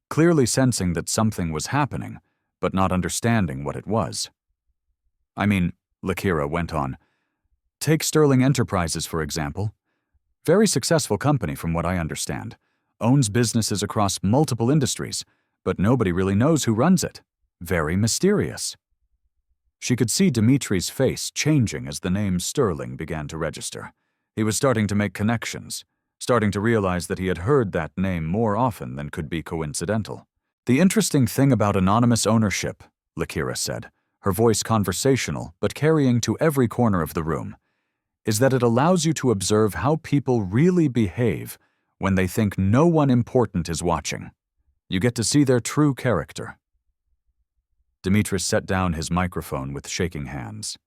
clearly sensing that something was happening, but not understanding what it was. "I mean," Lakira went on, "take Sterling Enterprises, for example. Very successful company from what I understand. Owns businesses across multiple industries, but nobody really knows who runs it. Very mysterious." She could see Dimitri's face changing as the name Sterling began to register. He was starting to make connections, starting to realize that he had heard that name more often than could be coincidental. "The interesting thing about anonymous ownership," Lakira said, her voice conversational but carrying to every corner of the room, "is that it allows you to observe how people really behave when they think no one important is watching. You get to see their true character." Dimitris set down his microphone with shaking hands.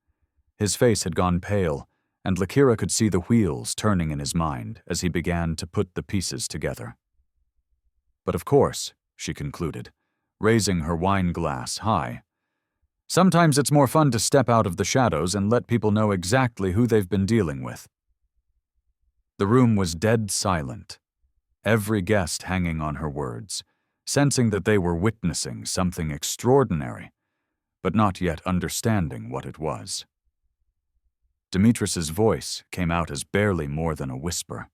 His face had gone pale, and Lakira could see the wheels turning in his mind as he began to put the pieces together. "But of course," she concluded, raising her wine glass high, "sometimes it's more fun to step out of the shadows and let people know exactly who they've been dealing with." The room was dead silent, every guest hanging on her words, sensing that they were witnessing something extraordinary, but not yet understanding what it was. Dimitris's voice came out as barely more than a whisper.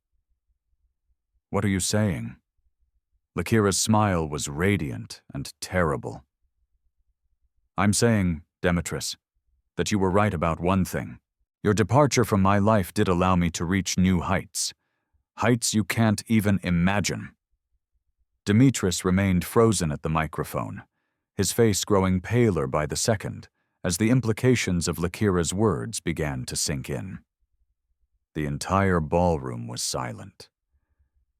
"What are you saying?" Lakira's smile was radiant and terrible. "I'm saying, Dimitris, that you were right about one thing. Your departure from my life did allow me to reach new heights. Heights you can't even imagine." Dimitris remained frozen at the microphone, his face growing paler by the second as the implications of Lakira's words began to sink in. The entire ballroom was silent,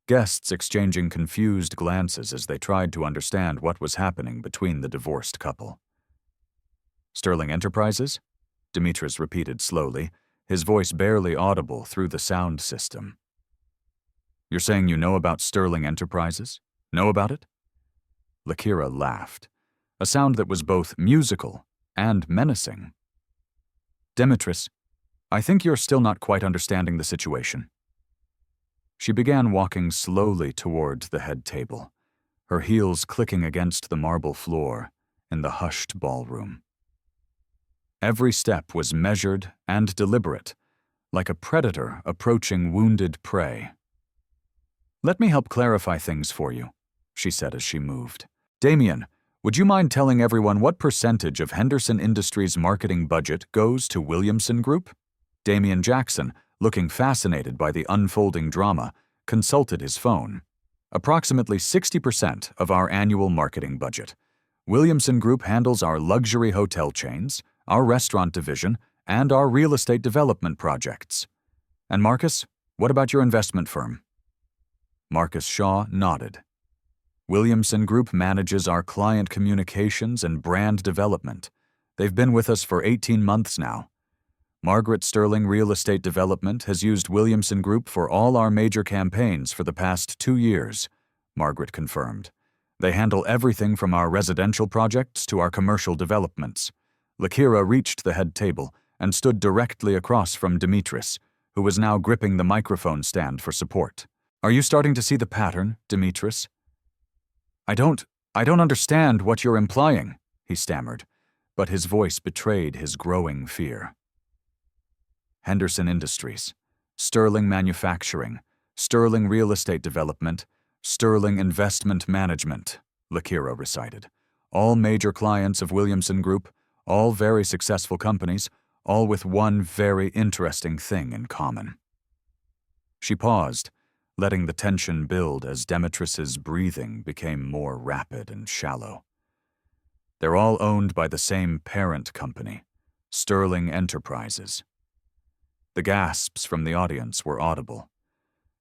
guests exchanging confused glances as they tried to understand what was happening between the divorced couple. "Sterling Enterprises?" Dimitris repeated slowly, his voice barely audible through the sound system. "You're saying you know about Sterling Enterprises? Know about it?" Lakira laughed, a sound that was both musical and menacing. "Dimitris, I think you're still not quite understanding the situation." She began walking slowly toward the head table, her heels clicking against the marble floor in the hushed ballroom. Every step was measured and deliberate, like a predator approaching wounded prey. "Let me help clarify things for you," she said as she moved. "Damian, would you mind telling everyone what percentage of Henderson Industries' marketing budget goes to Williamson Group?" Damian Jackson, looking fascinated by the unfolding drama, consulted his phone. Approximately 60% of our annual marketing budget. Williamson Group handles our luxury hotel chains, our restaurant division, and our real estate development projects. And Marcus, what about your investment firm? Marcus Shaw nodded. Williamson Group manages our client communications and brand development. They've been with us for 18 months now. Margaret Sterling Real Estate Development has used Williamson Group for all our major campaigns for the past 2 years, Margaret confirmed. They handle everything from our residential projects to our commercial developments. Lakira reached the head table and stood directly across from Dimitris, who was now gripping the microphone stand for support. Are you starting to see the pattern, Dimitris? I don't understand what you're implying, he stammered, but his voice betrayed his growing fear. Henderson Industries, Sterling Manufacturing, Sterling Real Estate Development, Sterling Investment Management, Lakira recited. All major clients of Williamson Group, all very successful companies, all with one very interesting thing in common. She paused, letting the tension build as Demetris's breathing became more rapid and shallow. They're all owned by the same parent company, Sterling Enterprises. The gasps from the audience were audible.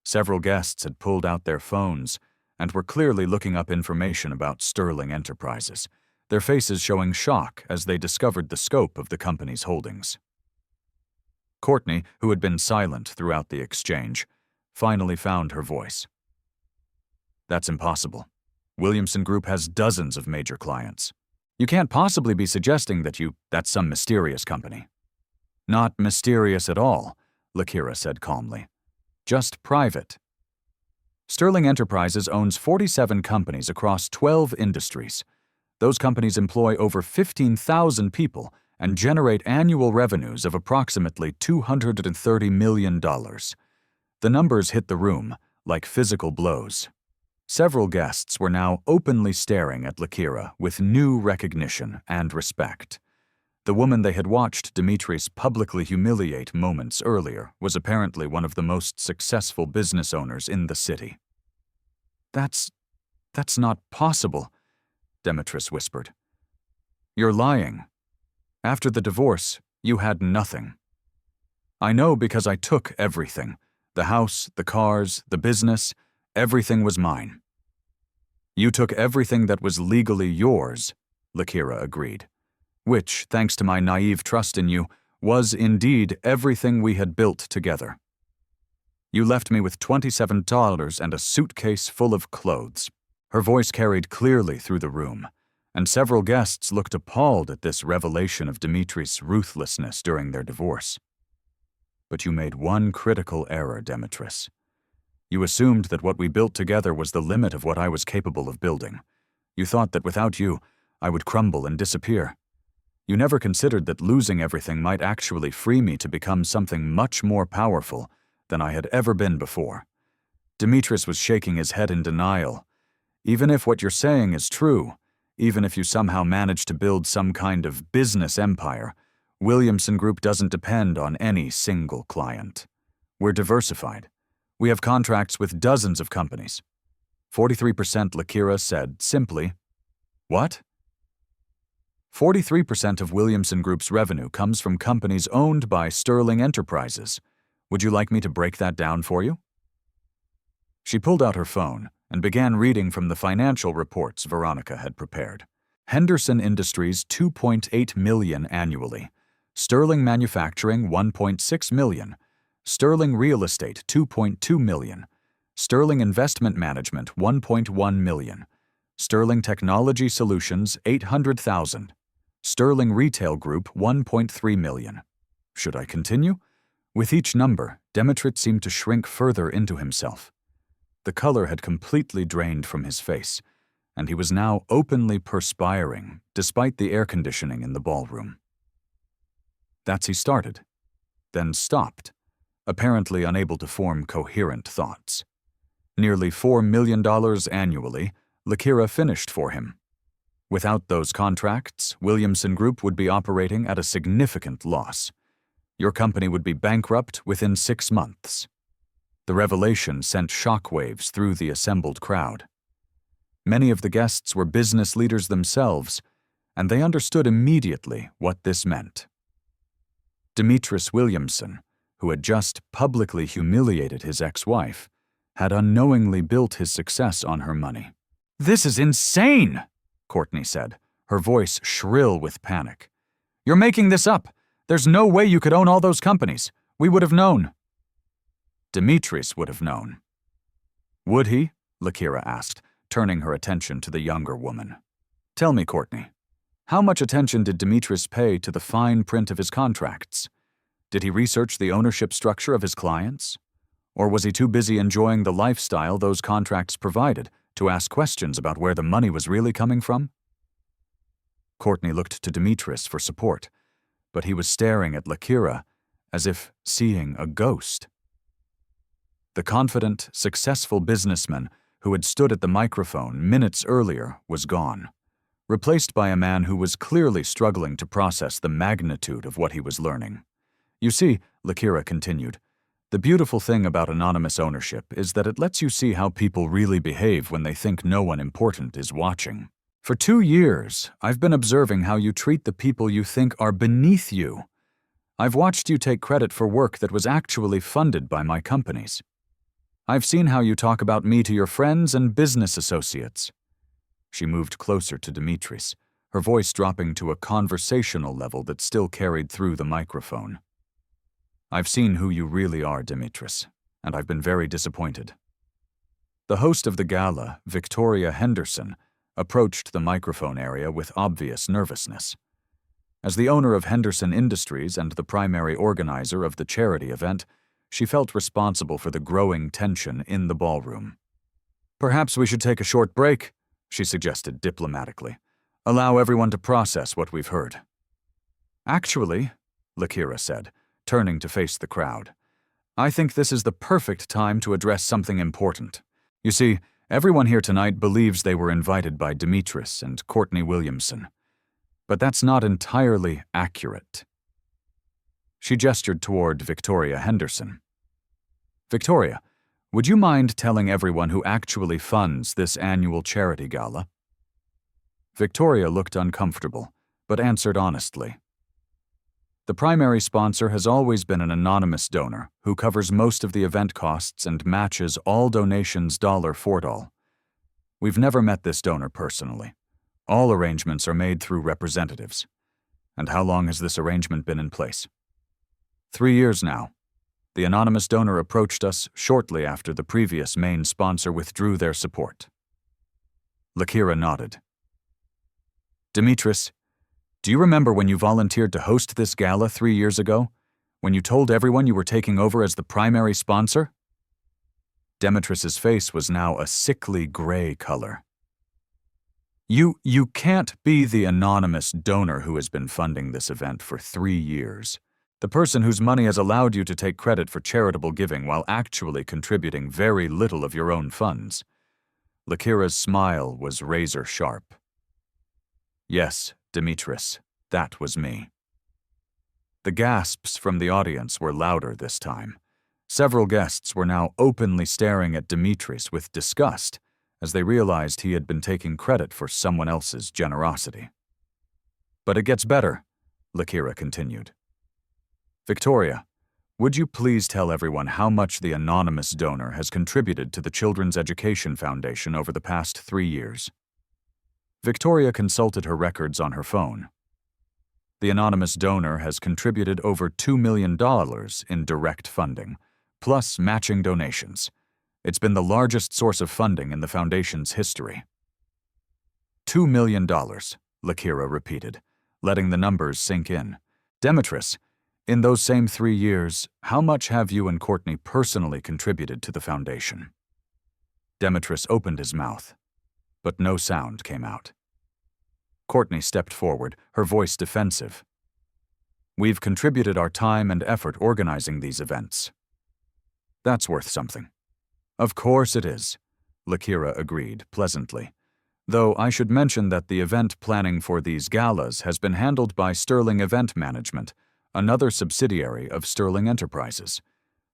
Several guests had pulled out their phones and were clearly looking up information about Sterling Enterprises, their faces showing shock as they discovered the scope of the company's holdings. Courtney, who had been silent throughout the exchange, finally found her voice. That's impossible. Williamson Group has dozens of major clients. You can't possibly be suggesting that's some mysterious company. Not mysterious at all, Lakira said calmly. Just private. Sterling Enterprises owns 47 companies across 12 industries. Those companies employ over 15,000 people and generate annual revenues of approximately $230 million. The numbers hit the room like physical blows. Several guests were now openly staring at Lakira with new recognition and respect. The woman they had watched Dimitris publicly humiliate moments earlier was apparently one of the most successful business owners in the city. That's not possible, Demetris whispered. You're lying. After the divorce, you had nothing. I know because I took everything. The house, the cars, the business, everything was mine. You took everything that was legally yours, Lakira agreed. Which, thanks to my naive trust in you, was indeed everything we had built together. You left me with $27 and a suitcase full of clothes. Her voice carried clearly through the room, and several guests looked appalled at this revelation of Dimitris' ruthlessness during their divorce. But you made one critical error, Demetris. You assumed that what we built together was the limit of what I was capable of building. You thought that without you, I would crumble and disappear. You never considered that losing everything might actually free me to become something much more powerful than I had ever been before. Dimitris was shaking his head in denial. Even if what you're saying is true, even if you somehow managed to build some kind of business empire, Williamson Group doesn't depend on any single client. We're diversified. We have contracts with dozens of companies. 43%, Lakira said simply. What? 43% of Williamson Group's revenue comes from companies owned by Sterling Enterprises. Would you like me to break that down for you? She pulled out her phone and began reading from the financial reports Veronica had prepared. Henderson Industries, $2.8 million annually. Sterling Manufacturing, $1.6 million. Sterling Real Estate, $2.2 million. Sterling Investment Management, $1.1 million. Sterling Technology Solutions, $800,000. Sterling Retail Group, $1.3 million. Should I continue? With each number, Demetris seemed to shrink further into himself. The color had completely drained from his face, and he was now openly perspiring, despite the air conditioning in the ballroom. That's he started, then stopped, apparently unable to form coherent thoughts. Nearly $4 million annually, Lakira finished for him. Without those contracts, Williamson Group would be operating at a significant loss. Your company would be bankrupt within 6 months. The revelation sent shockwaves through the assembled crowd. Many of the guests were business leaders themselves, and they understood immediately what this meant. Demetrius Williamson, who had just publicly humiliated his ex-wife, had unknowingly built his success on her money. "This is insane," Courtney said, her voice shrill with panic. "You're making this up. There's no way you could own all those companies. We would have known." Demetrius would have known. "Would he?" Lakira asked, turning her attention to the younger woman. "Tell me, Courtney, how much attention did Demetrius pay to the fine print of his contracts? Did he research the ownership structure of his clients? Or was he too busy enjoying the lifestyle those contracts provided to ask questions about where the money was really coming from?" Courtney looked to Demetrius for support, but he was staring at Lakira as if seeing a ghost. The confident, successful businessman who had stood at the microphone minutes earlier was gone, replaced by a man who was clearly struggling to process the magnitude of what he was learning. "You see," Lakira continued, "the beautiful thing about anonymous ownership is that it lets you see how people really behave when they think no one important is watching. For 2 years, I've been observing how you treat the people you think are beneath you. I've watched you take credit for work that was actually funded by my companies. I've seen how you talk about me to your friends and business associates." She moved closer to Demetrius, her voice dropping to a conversational level that still carried through the microphone. "I've seen who you really are, Demetrius, and I've been very disappointed." The host of the gala, Victoria Henderson, approached the microphone area with obvious nervousness. As the owner of Henderson Industries and the primary organizer of the charity event, she felt responsible for the growing tension in the ballroom. "Perhaps we should take a short break," she suggested diplomatically. "Allow everyone to process what we've heard." "Actually," Lakira said, turning to face the crowd, "I think this is the perfect time to address something important. You see, everyone here tonight believes they were invited by Demetrius and Courtney Williamson. But that's not entirely accurate." She gestured toward Victoria Henderson. "Victoria, would you mind telling everyone who actually funds this annual charity gala?" Victoria looked uncomfortable, but answered honestly. "The primary sponsor has always been an anonymous donor who covers most of the event costs and matches all donations dollar for dollar. We've never met this donor personally. All arrangements are made through representatives. And how long has this arrangement been in place?" 3 years now. The anonymous donor approached us shortly after the previous main sponsor withdrew their support. Lakira nodded. "Demetrius, do you remember when you volunteered to host this gala 3 years ago? When you told everyone you were taking over as the primary sponsor?" Demetrius's face was now a sickly gray color. You can't be the anonymous donor who has been funding this event for 3 years. The person whose money has allowed you to take credit for charitable giving while actually contributing very little of your own funds." Lakira's smile was razor sharp. "Yes, Demetrius, that was me." The gasps from the audience were louder this time. Several guests were now openly staring at Demetrius with disgust as they realized he had been taking credit for someone else's generosity. "But it gets better," Lakira continued. "Victoria, would you please tell everyone how much the anonymous donor has contributed to the Children's Education Foundation over the past 3 years?" Victoria consulted her records on her phone. The anonymous donor has contributed over $2 million in direct funding, plus matching donations. It's been the largest source of funding in the foundation's history. $2 million, Lakira repeated, letting the numbers sink in. "Demetrius, in those same 3 years, how much have you and Courtney personally contributed to the foundation?" Demetrius opened his mouth, but no sound came out. Courtney stepped forward, her voice defensive. "We've contributed our time and effort organizing these events." "That's worth something." "Of course it is," Lakira agreed pleasantly, though I should mention that the event planning for these galas has been handled by Sterling Event Management, another subsidiary of Sterling Enterprises.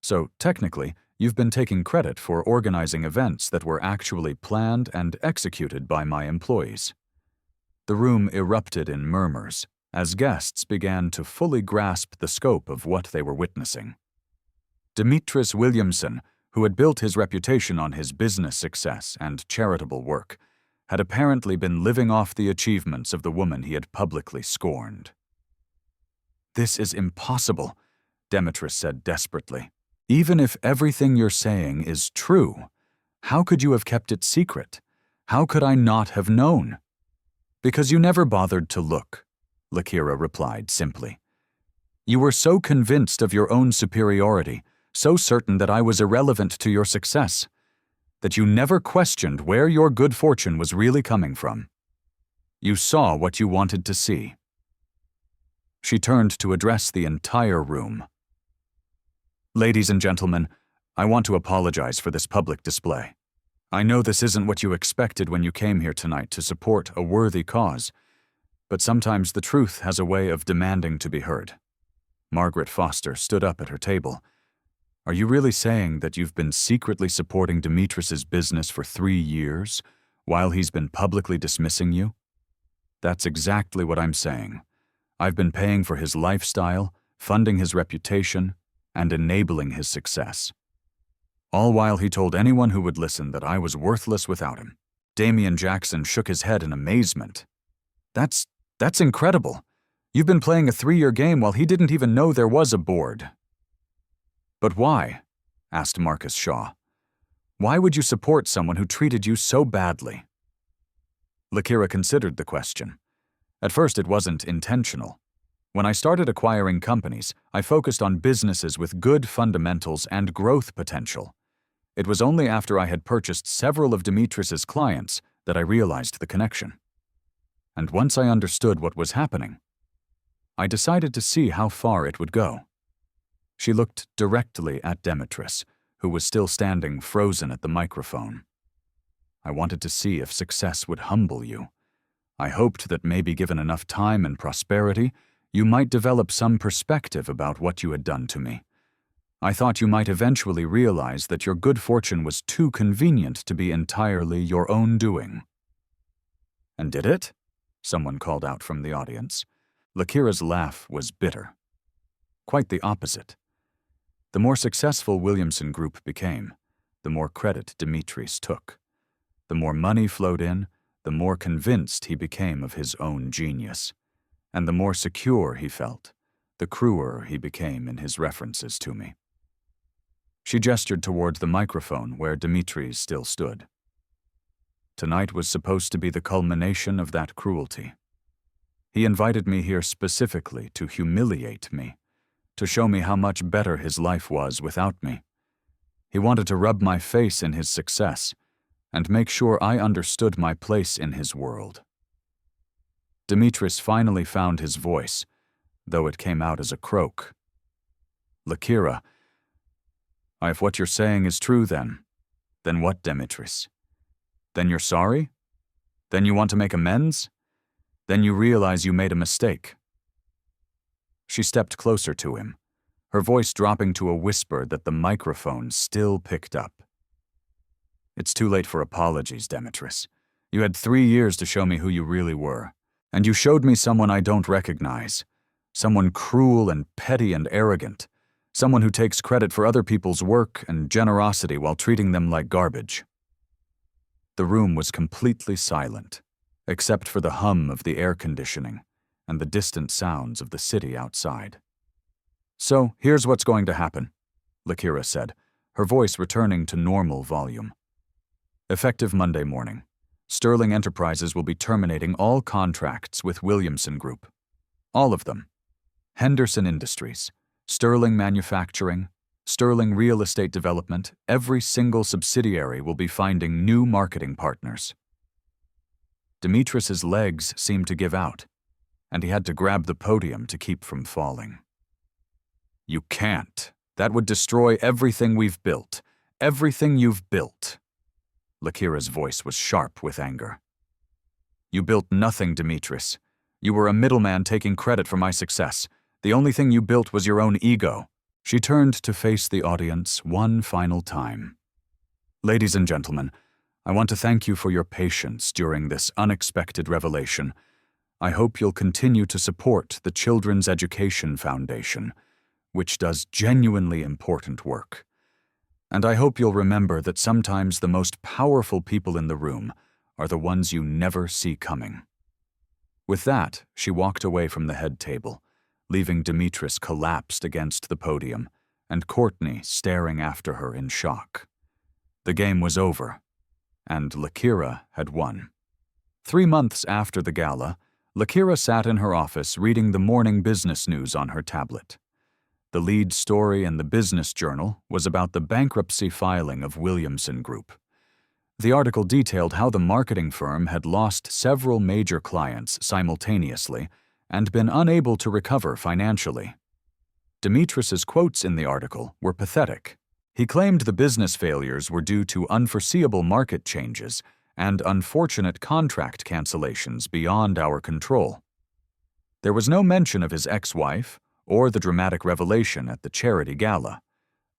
So, technically, you've been taking credit for organizing events that were actually planned and executed by my employees." The room erupted in murmurs as guests began to fully grasp the scope of what they were witnessing. Demetris Williamson, who had built his reputation on his business success and charitable work, had apparently been living off the achievements of the woman he had publicly scorned. "This is impossible," Demetris said desperately. "Even if everything you're saying is true, how could you have kept it secret? How could I not have known?" "Because you never bothered to look," Lakira replied simply. "You were so convinced of your own superiority, so certain that I was irrelevant to your success, that you never questioned where your good fortune was really coming from. You saw what you wanted to see." She turned to address the entire room. "Ladies and gentlemen, I want to apologize for this public display. I know this isn't what you expected when you came here tonight to support a worthy cause, but sometimes the truth has a way of demanding to be heard." Margaret Foster stood up at her table. "Are you really saying that you've been secretly supporting Demetris's business for 3 years, while he's been publicly dismissing you?" "That's exactly what I'm saying. I've been paying for his lifestyle, funding his reputation, and enabling his success. All while he told anyone who would listen that I was worthless without him." Damian Jackson shook his head in amazement. That's incredible. You've been playing a 3-year game while he didn't even know there was a board." "But why?" asked Marcus Shaw. "Why would you support someone who treated you so badly?" Lakira considered the question. At first, it wasn't intentional. When I started acquiring companies, I focused on businesses with good fundamentals and growth potential. It was only after I had purchased several of Demetris's clients that I realized the connection. And once I understood what was happening, I decided to see how far it would go. She looked directly at Demetris, who was still standing frozen at the microphone. "I wanted to see if success would humble you. I hoped that maybe given enough time and prosperity, you might develop some perspective about what you had done to me. I thought you might eventually realize that your good fortune was too convenient to be entirely your own doing." "And did it?" someone called out from the audience. Lakira's laugh was bitter. Quite the opposite. The more successful Williamson Group became, the more credit Demetris took. The more money flowed in, the more convinced he became of his own genius. And the more secure he felt, the crueler he became in his references to me. She gestured toward the microphone where Demetris still stood. Tonight was supposed to be the culmination of that cruelty. He invited me here specifically to humiliate me, to show me how much better his life was without me. He wanted to rub my face in his success and make sure I understood my place in his world. Demetris finally found his voice, though it came out as a croak. "Lakira, if what you're saying is true then what, Demetris? Then you're sorry? Then you want to make amends? Then you realize you made a mistake?" She stepped closer to him, her voice dropping to a whisper that the microphone still picked up. "It's too late for apologies, Demetris. You had 3 years to show me who you really were, and you showed me someone I don't recognize, someone cruel and petty and arrogant, someone who takes credit for other people's work and generosity while treating them like garbage." The room was completely silent, except for the hum of the air conditioning and the distant sounds of the city outside. "So, here's what's going to happen," Lakira said, her voice returning to normal volume. "Effective Monday morning, Sterling Enterprises will be terminating all contracts with Williamson Group. All of them. Henderson Industries, Sterling Manufacturing, Sterling Real Estate Development, every single subsidiary will be finding new marketing partners." Demetris's legs seemed to give out, and he had to grab the podium to keep from falling. "You can't. That would destroy everything we've built. Everything you've built." Lakira's voice was sharp with anger. "You built nothing, Demetris. You were a middleman taking credit for my success. The only thing you built was your own ego." She turned to face the audience one final time. "Ladies and gentlemen, I want to thank you for your patience during this unexpected revelation. I hope you'll continue to support the Children's Education Foundation, which does genuinely important work. And I hope you'll remember that sometimes the most powerful people in the room are the ones you never see coming." With that, she walked away from the head table, leaving Dimitris collapsed against the podium and Courtney staring after her in shock. The game was over, and Lakira had won. 3 months after the gala, Lakira sat in her office reading the morning business news on her tablet. The lead story in the business journal was about the bankruptcy filing of Williamson Group. The article detailed how the marketing firm had lost several major clients simultaneously and been unable to recover financially. Dimitris's quotes in the article were pathetic. He claimed the business failures were due to unforeseeable market changes and unfortunate contract cancellations beyond our control. There was no mention of his ex-wife or the dramatic revelation at the charity gala,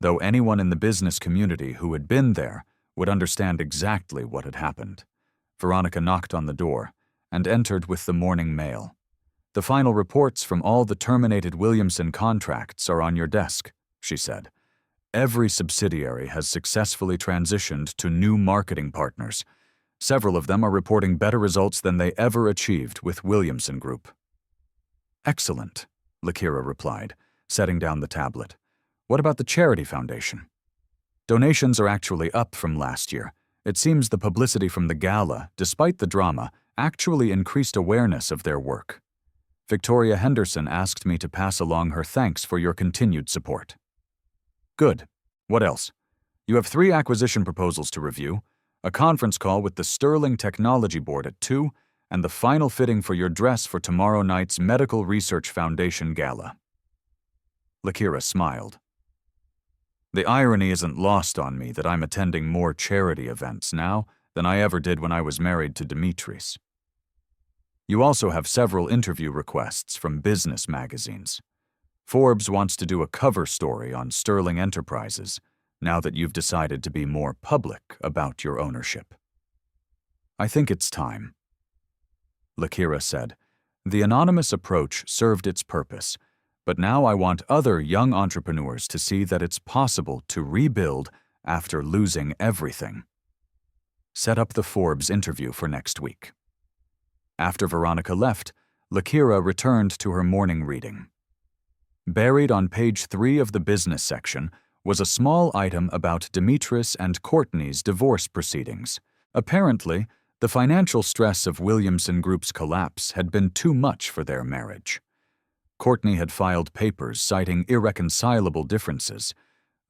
though anyone in the business community who had been there would understand exactly what had happened. Veronica knocked on the door and entered with the morning mail. "The final reports from all the terminated Williamson contracts are on your desk," she said. "Every subsidiary has successfully transitioned to new marketing partners. Several of them are reporting better results than they ever achieved with Williamson Group." "Excellent," Lakira replied, setting down the tablet. "What about the charity foundation?" "Donations are actually up from last year. It seems the publicity from the gala, despite the drama, actually increased awareness of their work. Victoria Henderson asked me to pass along her thanks for your continued support." "Good. What else?" "You have 3 acquisition proposals to review, a conference call with the Sterling Technology Board at 2, and the final fitting for your dress for tomorrow night's Medical Research Foundation gala." Lakira smiled. "The irony isn't lost on me that I'm attending more charity events now than I ever did when I was married to Dimitris. You also have several interview requests from business magazines. Forbes wants to do a cover story on Sterling Enterprises, now that you've decided to be more public about your ownership." "I think it's time," Lakira said. "The anonymous approach served its purpose, but now I want other young entrepreneurs to see that it's possible to rebuild after losing everything. Set up the Forbes interview for next week." After Veronica left, Lakira returned to her morning reading. Buried on page 3 of the business section was a small item about Dimitris and Courtney's divorce proceedings. Apparently, the financial stress of Williamson Group's collapse had been too much for their marriage. Courtney had filed papers citing irreconcilable differences,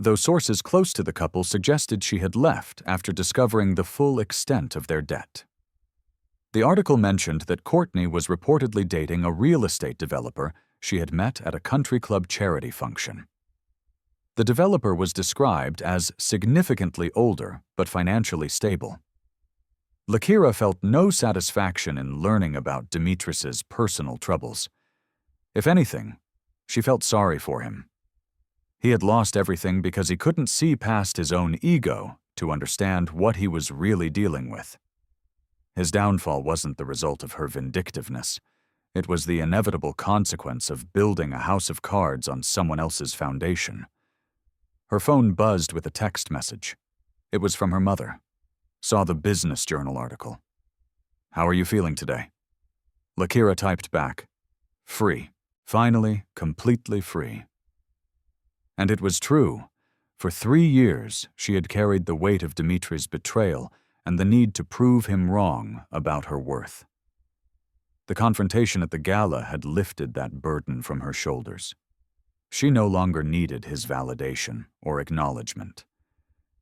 though sources close to the couple suggested she had left after discovering the full extent of their debt. The article mentioned that Courtney was reportedly dating a real estate developer she had met at a country club charity function. The developer was described as significantly older but financially stable. Lakira felt no satisfaction in learning about Dimitris's personal troubles. If anything, she felt sorry for him. He had lost everything because he couldn't see past his own ego to understand what he was really dealing with. His downfall wasn't the result of her vindictiveness. It was the inevitable consequence of building a house of cards on someone else's foundation. Her phone buzzed with a text message. It was from her mother. Saw the business journal article. "How are you feeling today?" Lakira typed back, "Free. Finally, completely free." And it was true. For 3 years, she had carried the weight of Dimitri's betrayal and the need to prove him wrong about her worth. The confrontation at the gala had lifted that burden from her shoulders. She no longer needed his validation or acknowledgement.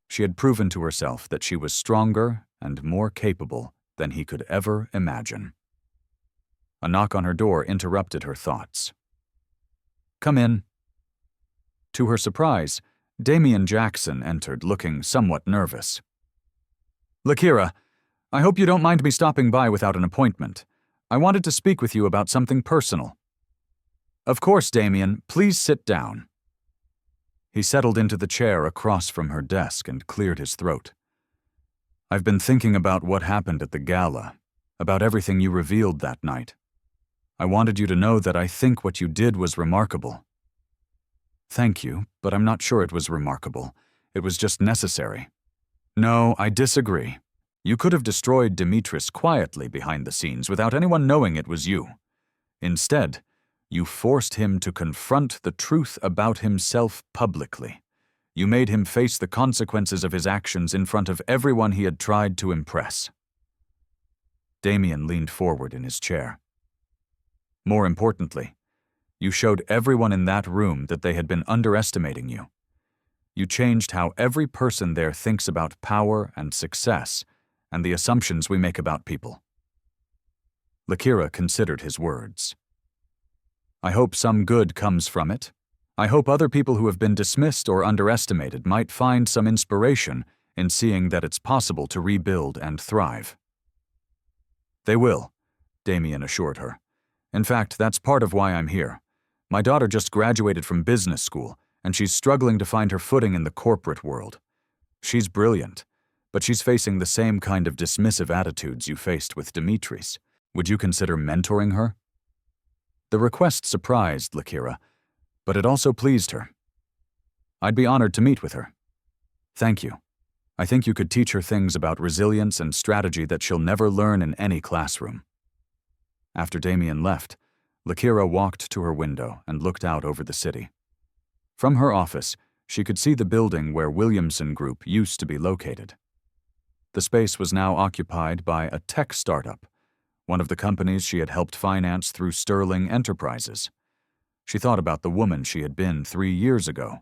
She had proven to herself that she was stronger and more capable than he could ever imagine. A knock on her door interrupted her thoughts. "Come in." To her surprise, Damian Jackson entered looking somewhat nervous. "Lakira, I hope you don't mind me stopping by without an appointment. I wanted to speak with you about something personal." Of course, Damien, please sit down. He settled into the chair across from her desk and cleared his throat. I've been thinking about what happened at the gala, about everything you revealed that night. I wanted you to know that I think what you did was remarkable. Thank you, but I'm not sure it was remarkable. It was just necessary. No, I disagree. You could have destroyed Dimitris quietly behind the scenes without anyone knowing it was you. Instead, you forced him to confront the truth about himself publicly. You made him face the consequences of his actions in front of everyone he had tried to impress. Damien leaned forward in his chair. More importantly, you showed everyone in that room that they had been underestimating you. You changed how every person there thinks about power and success and the assumptions we make about people. Lakira considered his words. I hope some good comes from it. I hope other people who have been dismissed or underestimated might find some inspiration in seeing that it's possible to rebuild and thrive. They will, Damien assured her. In fact, that's part of why I'm here. My daughter just graduated from business school, and she's struggling to find her footing in the corporate world. She's brilliant, but she's facing the same kind of dismissive attitudes you faced with Dimitris. Would you consider mentoring her? The request surprised Lakira, but it also pleased her. I'd be honored to meet with her. Thank you. I think you could teach her things about resilience and strategy that she'll never learn in any classroom. After Damien left, Lakira walked to her window and looked out over the city. From her office, she could see the building where Williamson Group used to be located. The space was now occupied by a tech startup, one of the companies she had helped finance through Sterling Enterprises. She thought about the woman she had been 3 years ago,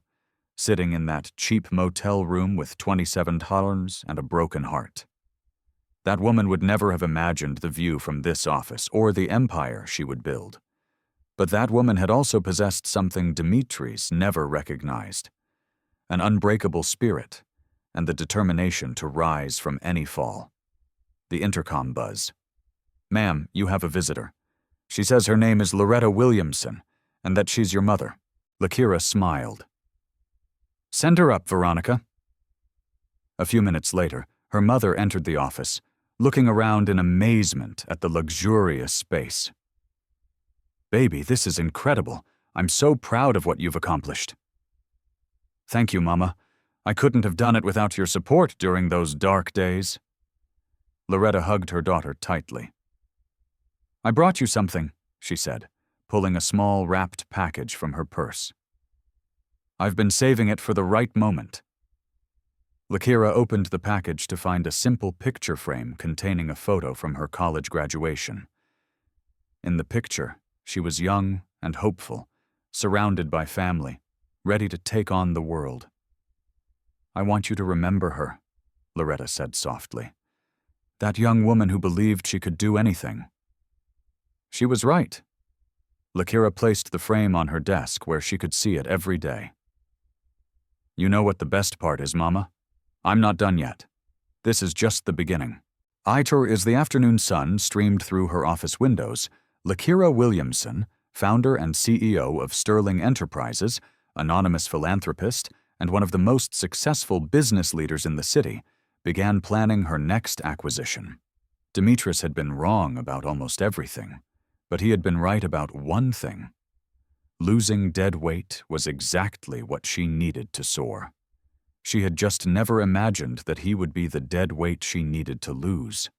sitting in that cheap motel room with $27 and a broken heart. That woman would never have imagined the view from this office or the empire she would build. But that woman had also possessed something Dimitris never recognized: an unbreakable spirit and the determination to rise from any fall. The intercom buzz. Ma'am, you have a visitor. She says her name is Loretta Williamson and that she's your mother. Lakira smiled. Send her up, Veronica. A few minutes later, her mother entered the office, looking around in amazement at the luxurious space. Baby, this is incredible. I'm so proud of what you've accomplished. Thank you, Mama. I couldn't have done it without your support during those dark days. Loretta hugged her daughter tightly. I brought you something, she said, pulling a small wrapped package from her purse. I've been saving it for the right moment. Lakira opened the package to find a simple picture frame containing a photo from her college graduation. In the picture, she was young and hopeful, surrounded by family, ready to take on the world. I want you to remember her, Loretta said softly. That young woman who believed she could do anything. She was right. Lakira placed the frame on her desk where she could see it every day. You know what the best part is, Mama? I'm not done yet. This is just the beginning. iTour is the afternoon sun streamed through her office windows. Lakira Williamson, founder and CEO of Sterling Enterprises, anonymous philanthropist, and one of the most successful business leaders in the city, began planning her next acquisition. Dimitris had been wrong about almost everything, but he had been right about one thing. Losing dead weight was exactly what she needed to soar. She had just never imagined that he would be the dead weight she needed to lose.